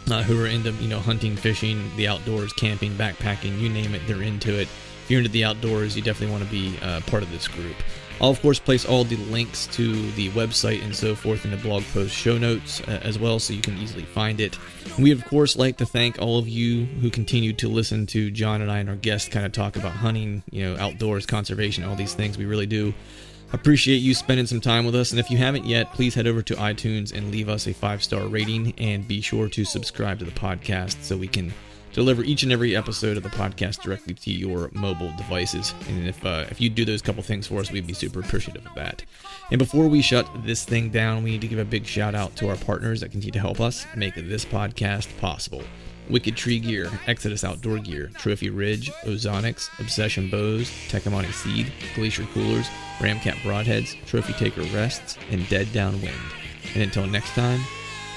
who are into, you know, hunting, fishing, the outdoors, camping, backpacking, you name it, they're into it. If you're into the outdoors, you definitely want to be part of this group. I'll, of course, place all the links to the website and so forth in the blog post show notes as well, so you can easily find it. We, of course, like to thank all of you who continue to listen to John and I and our guests kind of talk about hunting, you know, outdoors, conservation, all these things. We really do appreciate you spending some time with us. And if you haven't yet, please head over to iTunes and leave us a 5-star rating, and be sure to subscribe to the podcast so we can deliver each and every episode of the podcast directly to your mobile devices. And if you do those couple things for us, we'd be super appreciative of that. And before we shut this thing down, we need to give a big shout out to our partners that continue to help us make this podcast possible. Wicked Tree Gear, Exodus Outdoor Gear, Trophy Ridge, Ozonics, Obsession Bows, Tecumseh Seed, Glacier Coolers, Ramcat Broadheads, Trophy Taker Rests, and Dead Downwind. And until next time,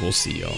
we'll see y'all.